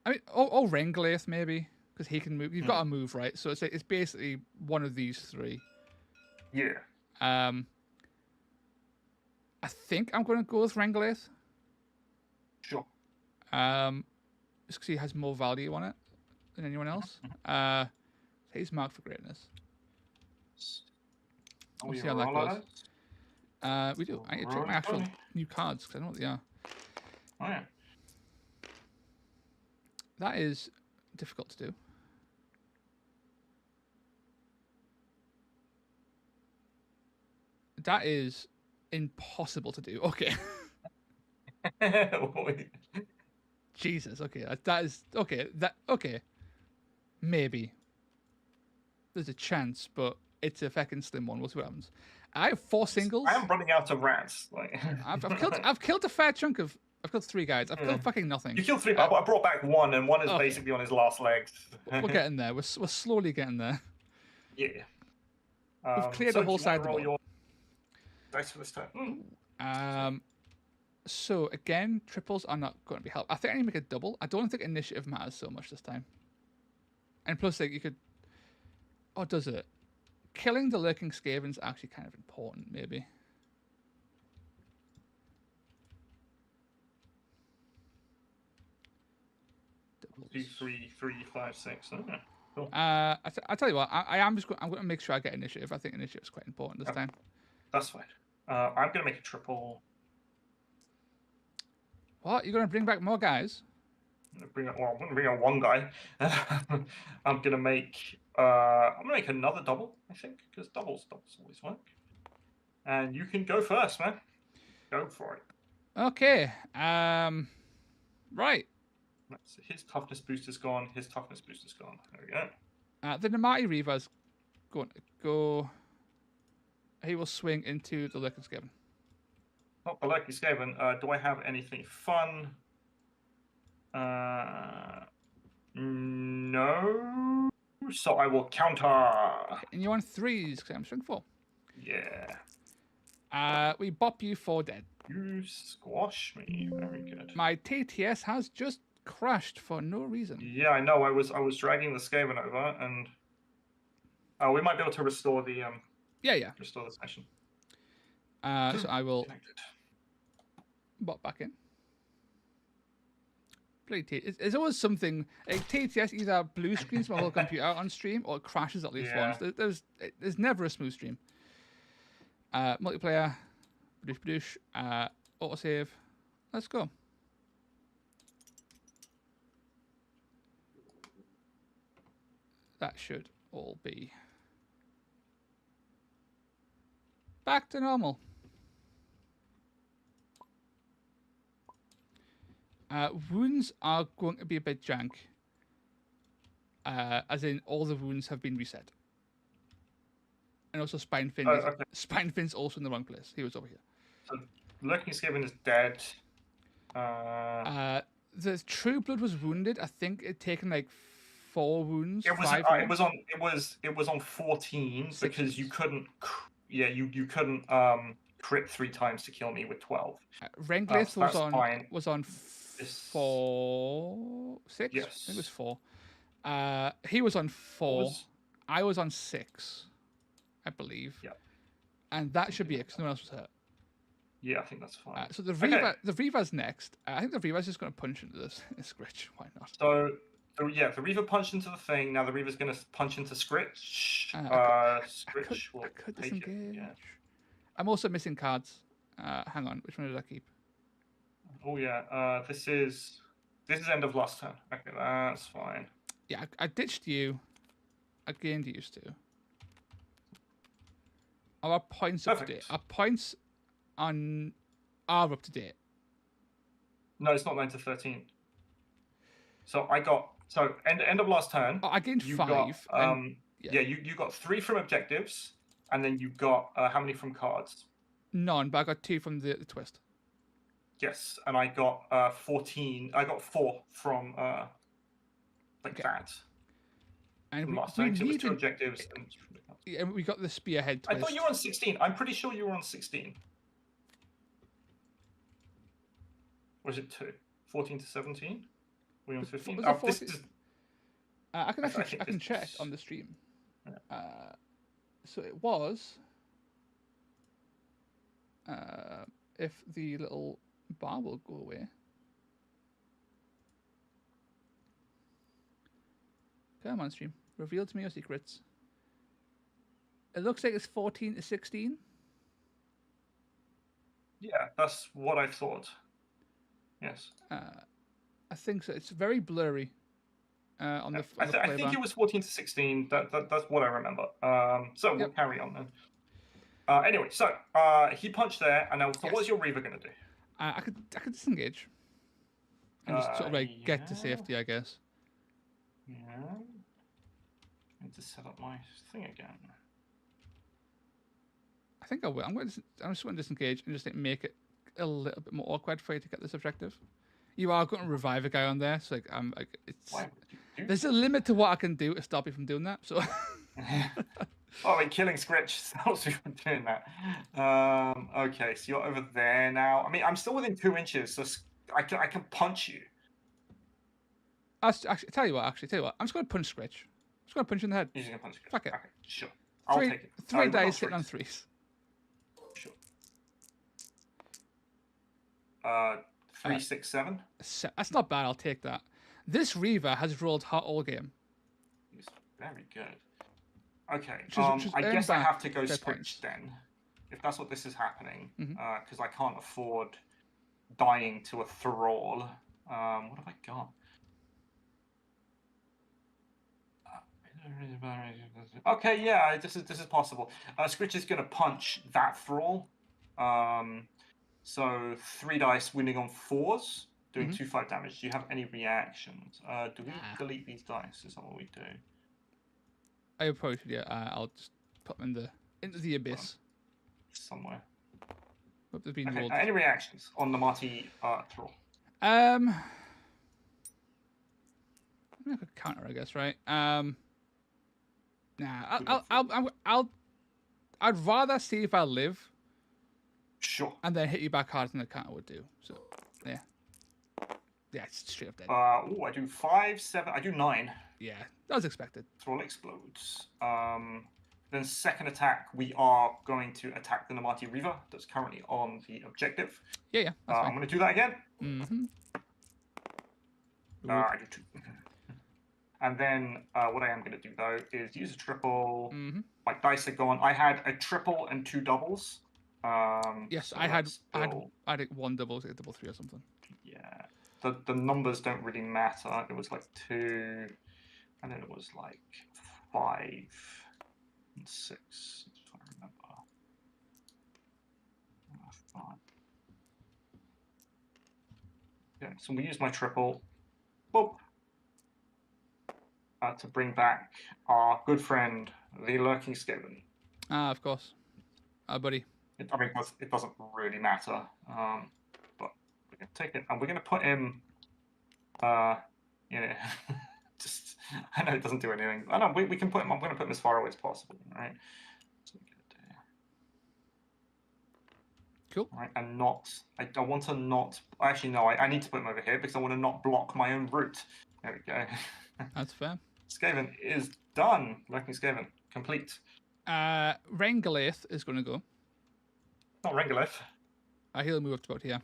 I mean, or Renglaith maybe, because he can move. You've got to move, right? So it's basically one of these 3. Yeah. I think I'm going to go with Renglaith. Sure. Just because he has more value on it than anyone else. He's marked for greatness. We'll see how that goes. We do. I need to check my actual new cards because I don't know what they are. Oh yeah. That is difficult to do. That is impossible to do. Okay. Jesus. Okay. That is okay. Okay. Maybe. There's a chance, but it's a fucking slim one. We'll see what happens. I have 4 singles. I am running out of rats. Like... I've killed a fair chunk of. I've killed 3 guys. I've killed fucking nothing. You killed 3, but I brought back 1, and 1 is basically on his last legs. We're getting there. We're slowly getting there. Yeah. We've cleared the whole side of the board. Your dice for this turn. So again, triples are not going to be helpful. I think I need to make a double. I don't think initiative matters so much this time. And plus, like, you could. Oh, does it? Killing the lurking Skaven is actually kind of important, maybe. Doubles. 2, 3, 3, 5, 6. Oh, cool. I tell you what, I'm going to make sure I get initiative. I think initiative is quite important this time. That's fine. I'm going to make a triple. What? You're going to bring back more guys? I'm going to bring on 1 guy. I'm going to make another double, I think, because doubles always work. And you can go first, man. Go for it. Okay. Right. So his toughness booster's gone. His toughness booster's gone. There we go. The Namati Reaver's going to go. He will swing into the Lurking Skaven. Not the Lucky Skaven. Do I have anything fun? No. So I will counter. Okay, and you're on 3s because I'm swing 4. Yeah. We bop you 4 dead. You squash me. Very good. My TTS has just crashed for no reason. Yeah, I know. I was dragging the Skaven over, and we might be able to restore the restore the session. So I will bop back in. It's always something. Like, TTS either blue screens my whole computer on stream or it crashes at least once. There's never a smooth stream. Multiplayer, badoosh, autosave. Let's go. That should all be back to normal. Wounds are going to be a bit jank. As in, all the wounds have been reset. And also Spinefin. Okay. Spinefin's also in the wrong place. He was over here. So Lurking Skaven is dead. The True Blood was wounded. I think it taken like 4 wounds. It was 5 wounds. it was on 14 because you couldn't. Yeah, you couldn't crit 3 times to kill me with 12. Renglith was on 4, 6. Yes. I think it was 4. He was on 4. I was on 6, I believe. Yeah. And that should be it because no one else was hurt. Yeah, I think that's fine. So the Reaver, the Reaver's next. I think the Reaver's just going to punch into this Scritch. Why not? So, the Reaver punched into the thing. Now the Reaver's going to punch into Scritch. Scritch will take it. Yeah. I'm also missing cards. Hang on, which one did I keep? Oh yeah, this is end of last turn. Okay, that's fine. Yeah, I ditched you. I gained used to. Our points up to date. Our points are up to date. No, it's not 9 to 13. So I got end of last turn. Oh, I gained 5. You got 3 from objectives, and then you got how many from cards? None, but I got 2 from the twist. Yes, and I got 14. I got 4 from that. And we needed 2 objectives. And we got the spearhead twist. I thought you were on 16. I'm pretty sure you were on 16. Or is it 2? 14 to 17? Were you on 15? I can check on the stream. Yeah. So it was if the little bar will go away. Come on, stream. Reveal to me your secrets. It looks like it's 14 to 16. Yeah, that's what I thought. Yes. I think so. It's very blurry. I think it was 14 to 16. That's what I remember. So we'll carry on then. Anyway, so he punched there, and now what's your Reaver going to do? I could disengage and just sort of get to safety, I guess. Yeah. I need to set up my thing again. I think I will. I'm just going to disengage and just make it a little bit more awkward for you to get this objective. You are going to revive a guy on there, so there's a limit to what I can do to stop you from doing that. So. Killing Scritch stops you from doing that. Okay, so you're over there now. I mean, I'm still within 2 inches, so I can punch you. Actually, tell you what. I'm just going to punch Scritch. I'm just going to punch you in the head. You're just going to punch Scritch? Fuck it. Okay, sure. I'll take it. 3 dice hitting on 3s. Sure. 3, 6, 7. That's not bad. I'll take that. This Reaver has rolled hot all game. It's very good. Okay. I guess I have to go Scritch then, if that's what this is happening, because I can't afford dying to a thrall. What have I got? Okay, yeah, this is possible. Scritch is going to punch that thrall. So 3 dice winning on 4s, doing Mhm. 2/5 damage. Do you have any reactions? Do we Nah. delete these dice? Is that what we do? I probably should. Yeah, I'll just put them into the abyss. Somewhere. Hope there's been Okay. loads. Any reactions on the Marty throw? I could counter, I guess, right? Nah, Good luck. I'd rather see if I live Sure. and then hit you back harder than the counter would do. So, yeah. Yeah, it's straight up dead. I do 5, 7. I do 9. Yeah, that was expected. Thrall explodes. Then second attack, we are going to attack the Namati Reaver that's currently on the objective. Yeah, that's fine. I'm going to do that again. Mm-hmm. I do 2. And then what I am going to do, though, is use a triple. Mm-hmm. My dice are gone. I had a triple and 2 doubles. Yes, so I had still... 1 double, like a double 3 or something. Yeah. The numbers don't really matter. It was like 2, and then it was like 5 and 6, if I remember. 5. Yeah, so we use my triple. Boop. To bring back our good friend, the Lurking Skaven. Of course. Buddy. It doesn't really matter. But we're going to take it, and we're going to put him, just, I know it doesn't do anything. I know, we can put him, I'm going to put him as far away as possible, right? So we're going to do... Cool. Right, and I want to not, actually no, I need to put him over here because I want to not block my own route. There we go. That's fair. Skaven is done. Lurking Skaven, complete. Rengalith is going to go. Not Rengalith. He'll move up to about here.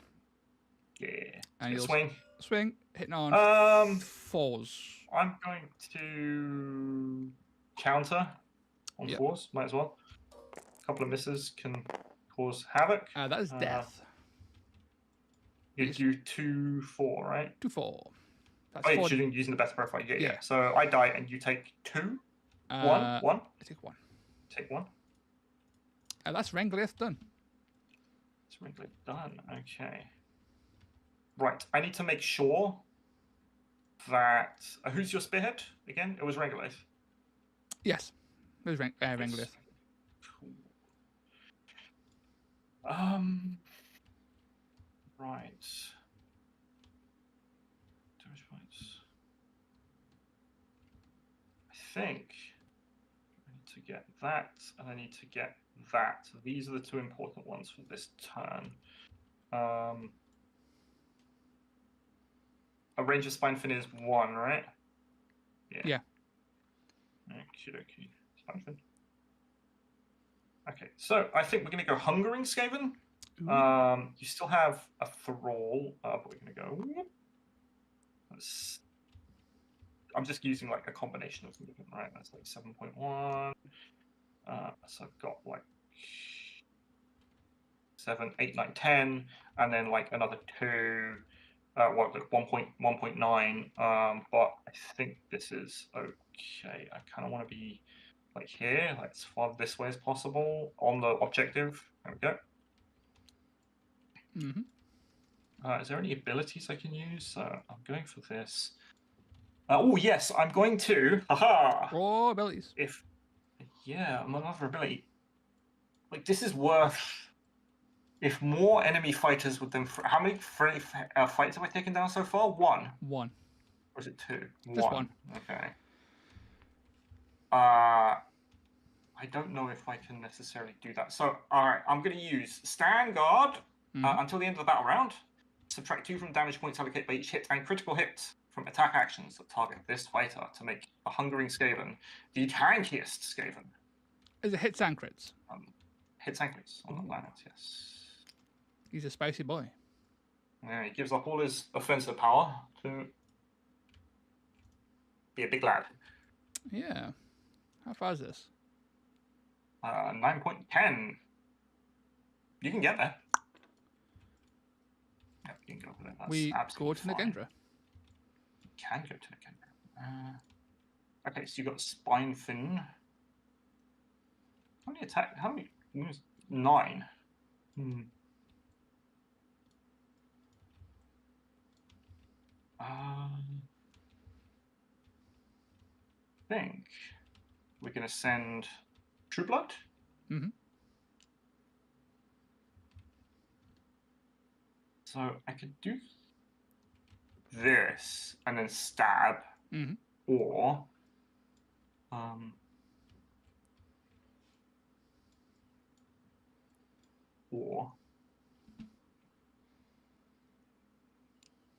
Yeah. And he'll swing, hitting on 4s. I'm going to counter on 4s. Might as well. A couple of misses can cause havoc. That is death. You do 2/4, right? 2/4. That's you're using the best profile. Yeah. So I die and you take 2. 1. I take 1. Take 1. That's Rengalith done. It's Rengalith done. Okay. Right. I need to make sure that who's your spearhead again? It was Rengalith. Yes, it was Rengalith. Cool. Right. Damage points. I think I need to get that, and I need to get that. These are the 2 important ones for this turn. A range of spine fin is 1, right? Yeah. Okie-dokie. Spine fin. Okay, so I think we're going to go Hungering Skaven. You still have a Thrall, but we're going to go... I'm just using like a combination of movement, right? That's like 7.1. So I've got like 7, 8, 9, 10, and then like another 2. Like 1.9. But I think this is okay. I kind of want to be like here, like as far this way as possible on the objective. There we go. Mm-hmm. Is there any abilities I can use? I'm going for this. Oh yes, I'm going to. Haha. Raw abilities. Another ability. Like this is worth. If more enemy fighters would then... How many fights have I taken down so far? 1? 1. Or is it 2? Just 1. Okay. I don't know if I can necessarily do that. So, alright, I'm going to use Stand Guard until the end of the battle round. Subtract 2 from damage points allocated by each hit and critical hit from attack actions that target this fighter to make a Hungering Skaven the tankiest Skaven. Is it hits and crits? Hits and crits on the planet, yes. He's a spicy boy. Yeah, he gives up all his offensive power to be a big lad. Yeah. How far is this? 9.10. You can get there. Yeah, you can go for that. That's we go to fine. Nagendra. You can go to Nagendra. Okay, so you've got Spine Fin. How many attack? How many? 9. think we're going to send True Blood. Mm-hmm. So I could do this and then stab, Mm-hmm. or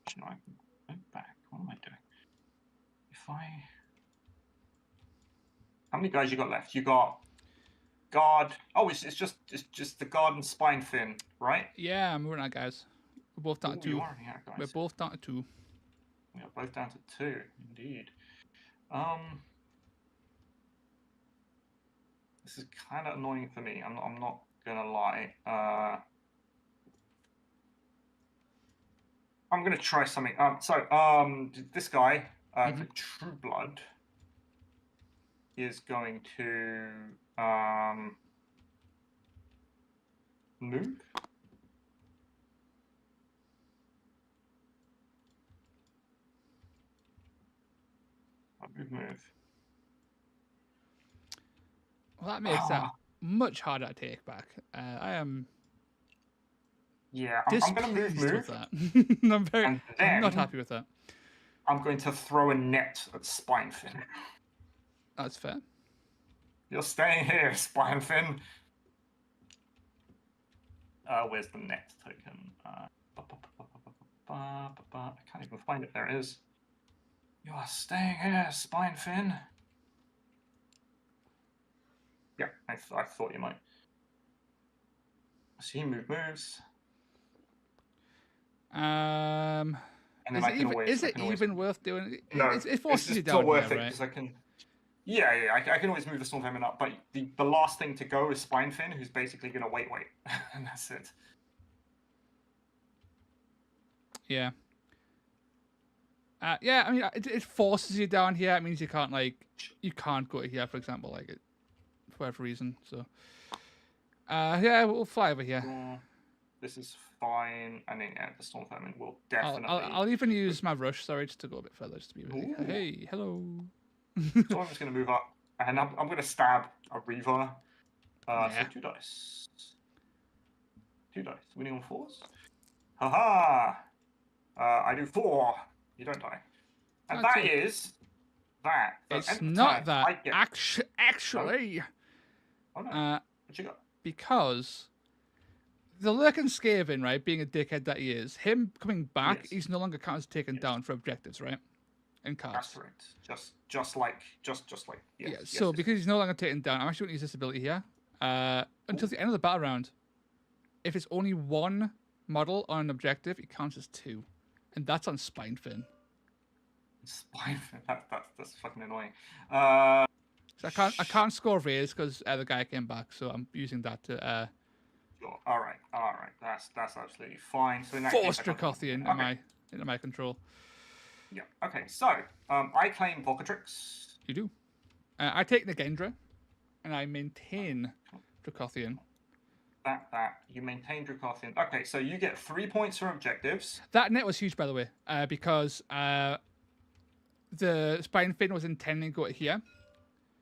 actually, no, I can go back. What am I doing? If I, how many guys you got left? You got guard. Oh, it's just the guard and spine fin, right? Yeah, I'm running out, guys. We're both down to 2. You are running out, guys. We're both down to 2. We are both down to 2, indeed. This is kind of annoying for me. I'm not gonna lie. I'm gonna try something. This guy, the True Blood, is going to move. Move. Well, that makes that much harder to take back. I am. Yeah, I'm going to move. With that. I'm not happy with that. I'm going to throw a net at Spinefin. That's fair. You're staying here, Spinefin. Where's the net token? I can't even find it. There it is. You are staying here, Spinefin. Yeah, I thought you might. So he moves. And then is it even worth doing? No, it forces you down. It's not worth here, it right? because I can. Yeah, I can always move the Storm Vermin up, but the last thing to go is Spinefin, who's basically going to wait, and that's it. Yeah. Yeah, I mean, it forces you down here. It means you can't go to here, for example, for whatever reason. So, yeah, we'll fly over here. This is fine. I think the Storm Vermin will definitely. I'll even use my rush, sorry, just to go a bit further, just to be really. Hey, hello. So I'm just going to move up, and I'm going to stab a Reaver. So 2 dice. 2 dice. Winning on 4s. Haha! I do 4. You don't die. And that is that. So it's not that. Actually. No. Oh, no. What you got? Because the Lurking Skaven, right, being a dickhead that he is, him coming back, he's no longer counted as taken down for objectives, right? In cards. That's correct. Just like. Yes, so because he's no longer taken down, I'm actually going to use this ability here. Until the end of the battle round. If it's only 1 model on an objective, it counts as 2. And that's on Spinefin. Spinefin? That's fucking annoying. So I can't score raise because the guy came back, so I'm using that to. Sure. All right. That's absolutely fine. So in that Force Dracothian in my control. Yeah. Okay. So I claim Volcatrix. You do. I take Nagendra, and I maintain Dracothian. That you maintain Dracothian. Okay, so you get 3 points for objectives. That net was huge, by the way, because the Spinefin was intending to go to here.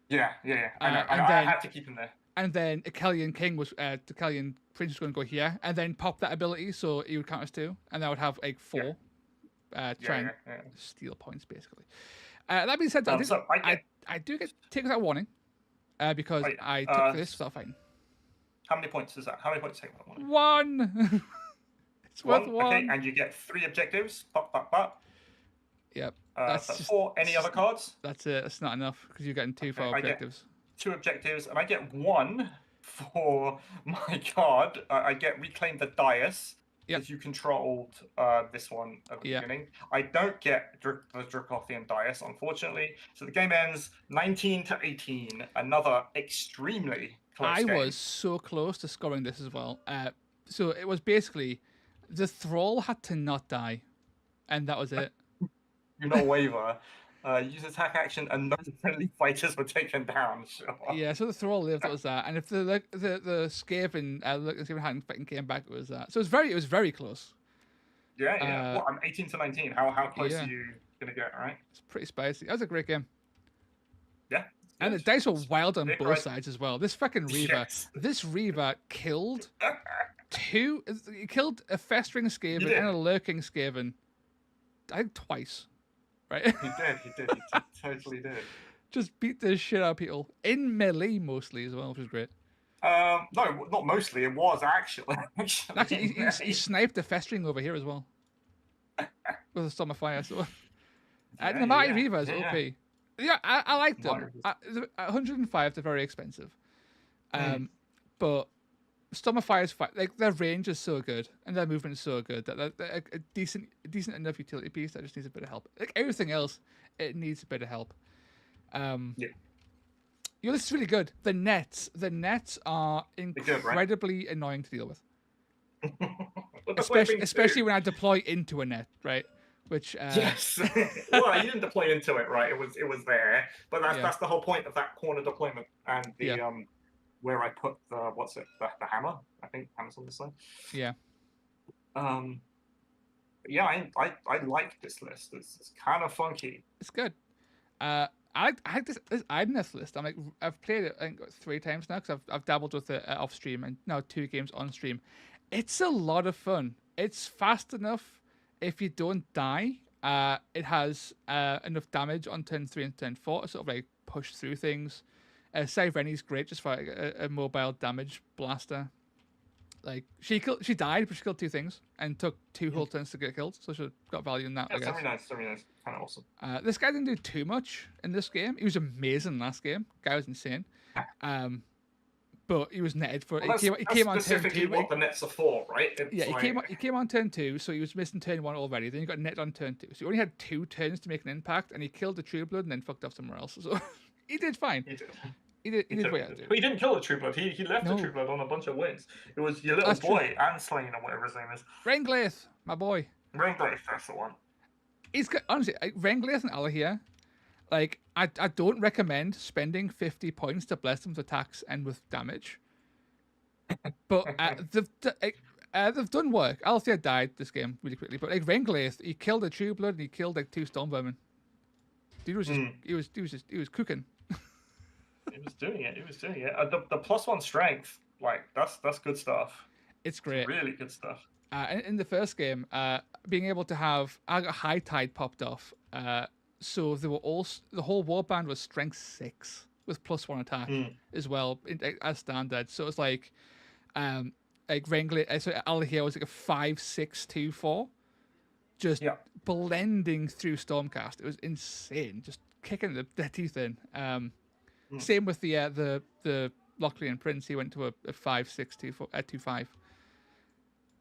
Yeah. I had to keep him there. And then Akelian King was Akelian Prince was going to go here, and then pop that ability, so he would count as 2, and that would have 4. Try and steal points, basically. That being said, I do get taken that warning because I took this without fighting. How many points is that? How many points take that warning? 1. It's worth 1. Okay, and you get 3 objectives. Pop. Yep. That's 4. Any other cards? That's it. That's not enough because you're getting 2 for objectives. I get 2 objectives, and I get 1 for my card. I get Reclaim the Dais. Because you controlled this one at the beginning. I don't get the Dracothian Dais, unfortunately. So the game ends 19-18. Another extremely close game. I was so close to scoring this as well. So it was basically the Thrall had to not die, and that was it. Do not waver. Use attack action, and no friendly fighters were taken down. Sure. Yeah, so the Thrall lived. That was that. And if the Skaven Skaven hadn't came back, it was that. So it was very close. Yeah. What, I'm 18 to 19. How close yeah. are you gonna get, right? It's pretty spicy. That was a great game. Yeah. And the dice were wild on both right. sides as well. This fucking Reaver, Yes. this Reaver killed he killed a festering Skaven and a lurking Skaven. I think twice, right? He did. He totally did. Just beat the shit out of people in melee mostly as well, which was great. No, not mostly. It was actually. Actually, he sniped the festering over here as well with a storm of fire. So, the Mighty Reaver is OP. Yeah, I liked them. 105, they're very expensive. But Storm of Fire's like their range is so good and their movement is so good that they're a decent enough utility piece that just needs a bit of help. Like everything else, it needs a bit of help. This is really good. The nets are incredibly annoying to deal with. especially when I deploy into a net, right? Which yes, well, you didn't deploy into it, right? It was there, but that's the whole point of that corner deployment and the where I put the the hammer. I think hammer's on this side. Yeah. Yeah, I like this list. It's kind of funky. It's good. I like this Idoneth list. I've played it I think 3 times now because I've dabbled with it off stream and now 2 games on stream. It's a lot of fun. It's fast enough. If you don't die, it has enough damage on turn 3 and turn 4 to sort of like push through things. Sireni's great just for a mobile damage blaster. Like she died, but she killed 2 things and took 2 whole turns to get killed, so she got value in that. Yeah, I guess. Very nice, kind of awesome. This guy didn't do too much in this game. He was amazing last game. Guy was insane. But he was netted for. Well, he came on turn 2. What the nets are for, right? He came on turn 2, so he was missing turn 1 already. Then he got netted on turn 2, so he only had 2 turns to make an impact, and he killed the True Blood and then fucked off somewhere else. So he did fine. He did what he had to do. But he didn't kill the True Blood. He left the True Blood on a bunch of wins. It was your little boy, Anslain or whatever his name is. Renglaith, my boy. Renglaith, that's the one. He's got, honestly, Renglaith and Alahir. Like I don't recommend spending 50 points to bless them with attacks and with damage. But they've done work. Althea died this game really quickly, but like Renglaith, he killed a True Blood and he killed like 2 Storm Vermin. Dude was just he was cooking. He was doing it. The +1 strength, like that's good stuff. It's great. It's really good stuff. In the first game, being able to have I got High Tide popped off. So they were the whole Warband was strength 6 with +1 attack as well as standard. So it's like Renglaith, so Alahir was like a 5-6-2-4, just blending through Stormcast. It was insane, just kicking their teeth in. Same with the Locklean Prince. He went to a 5-6-2-5.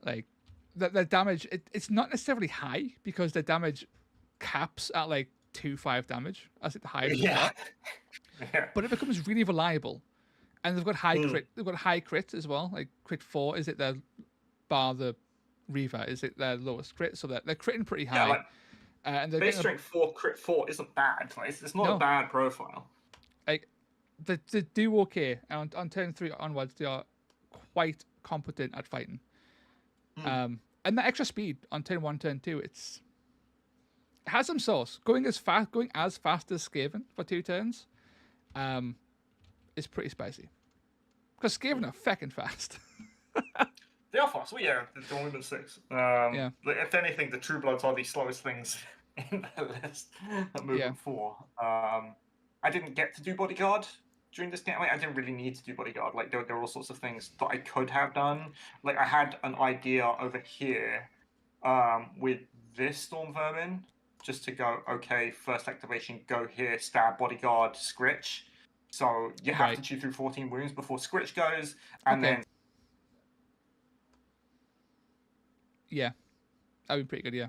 Like the damage, it's not necessarily high because the damage caps at like 2-5 damage as it the highest. But it becomes really reliable. And they've got high crit. They've got high crit as well. Like crit 4 is it their bar the Reaver? Is it their lowest crit? So they're critting pretty high. Yeah, like, and they're base strength 4 crit 4 isn't bad. Like, it's not a bad profile. Like they do okay. And on turn 3 onwards, they are quite competent at fighting. And that extra speed on turn 1, turn 2, it has some sauce. Going as fast as Skaven for 2 turns. Is pretty spicy. Because Skaven are feckin' fast. They are fast. Well, yeah, they're only been 6. If anything, the True Bloods are the slowest things in the list at movement 4. I didn't get to do Bodyguard during this game. I didn't really need to do Bodyguard. Like, there were all sorts of things that I could have done. Like, I had an idea over here with this Storm Vermin, just to go, okay, first activation, go here, stab, Bodyguard, Scritch. So you have to chew through 14 wounds before Scritch goes, and then... Yeah. That would be pretty good, yeah.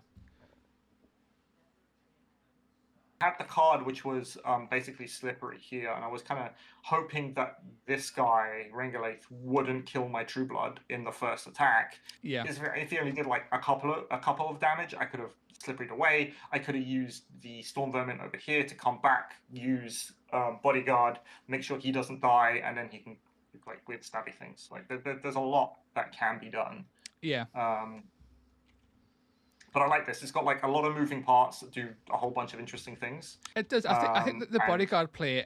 I had the card which was basically slippery here, and I was kind of hoping that this guy, Renglaith, wouldn't kill my True Blood in the first attack. Yeah. If he only did like a couple of damage, I could have slipperied away. I could have used the Storm Vermin over here to come back, use Bodyguard, make sure he doesn't die, and then he can like weird stabby things. Like there's a lot that can be done. Yeah. But I like this. It's got like a lot of moving parts that do a whole bunch of interesting things. It does. I think that the bodyguard play,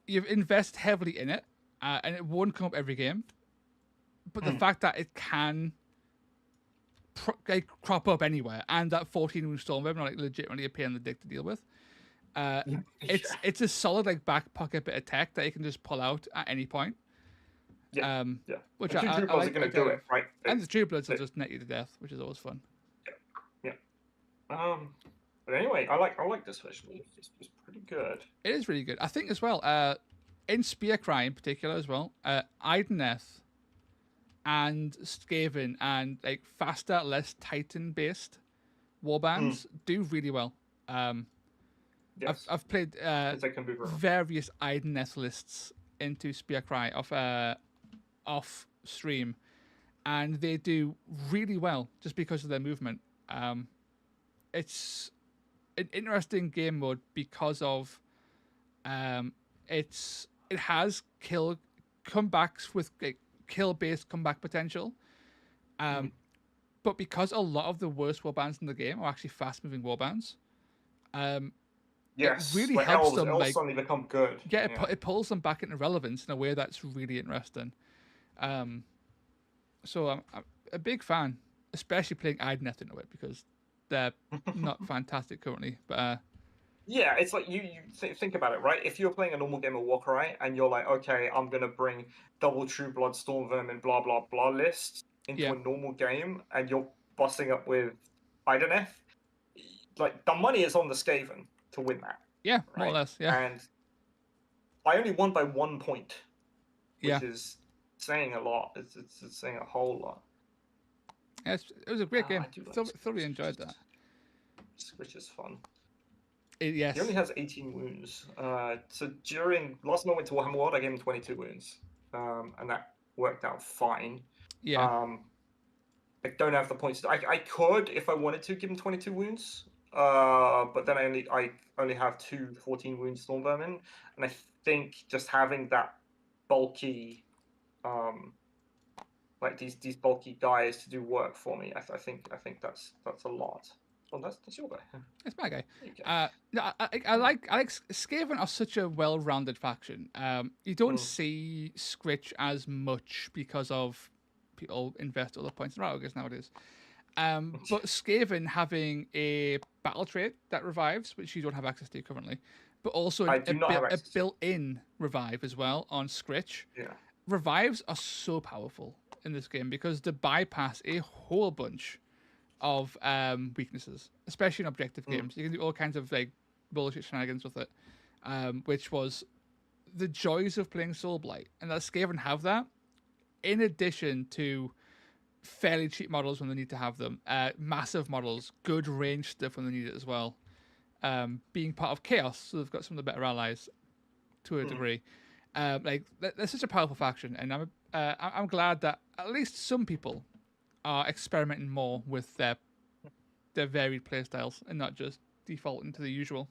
you've invested heavily in it, and it won't come up every game. But the fact that it can crop up anywhere, and that 14 wound storm web, not like legitimately a pain in the dick to deal with. It's a solid like back pocket bit of tech that you can just pull out at any point. Yeah, Which the I like. Are going to do it, right? And the True Bloods will just net you to death, which is always fun. Yeah. But anyway, I like this version. It's pretty good. It is really good. I think as well. In Spearcry in particular as well. Idoneth and Skaven and like faster, less Titan based warbands do really well. Yes. I've played various Idoneth lists into Spearcry off stream, and they do really well just because of their movement. It's an interesting game mode because of it has comebacks with kill based comeback potential. But because a lot of the worst warbands in the game are actually fast moving warbands, yes, it really helps them elves suddenly become good. Yeah, it pulls them back into relevance in a way that's really interesting. So I'm a big fan, especially playing Idoneth into it because they're not fantastic currently. But yeah, it's like you think about it, right? If you're playing a normal game of Warcry and you're like, okay, I'm gonna bring double True Blood, Stormvermin, and blah blah blah lists into a normal game, and you're busting up with Idoneth, like the money is on the Skaven to win that. Yeah, right? more or less. Yeah, and I only won by 1 point, which is saying a lot. It's saying a whole lot. Yeah, it was a great game. Thoroughly enjoyed that. Which is fun. Yes. He only has 18 wounds. So during last time I went to Warhammer World, I gave him 22 wounds, and that worked out fine. Yeah. I don't have the points. I could, if I wanted to, give him 22 wounds. But then I only have 2 14 wound storm vermin, and I think just having that bulky, like these bulky guys to do work for me, I think that's a lot. Well, that's your guy. It's my guy. I like Skaven are such a well-rounded faction. You don't see Scritch as much because of people invest other points in Routers nowadays. But Skaven having a battle trait that revives, which you don't have access to currently, but also a built-in revive as well on Scritch. Yeah. Revives are so powerful in this game because they bypass a whole bunch of weaknesses, especially in objective games. You can do all kinds of like bullshit shenanigans with it, which was the joys of playing Soulblight, and that Skaven have that in addition to fairly cheap models when they need to have them, massive models, good range stuff when they need it as well, being part of Chaos, so they've got some of the better allies to a degree. Like they're such a powerful faction, and I'm glad that at least some people are experimenting more with their varied playstyles and not just defaulting to the usual.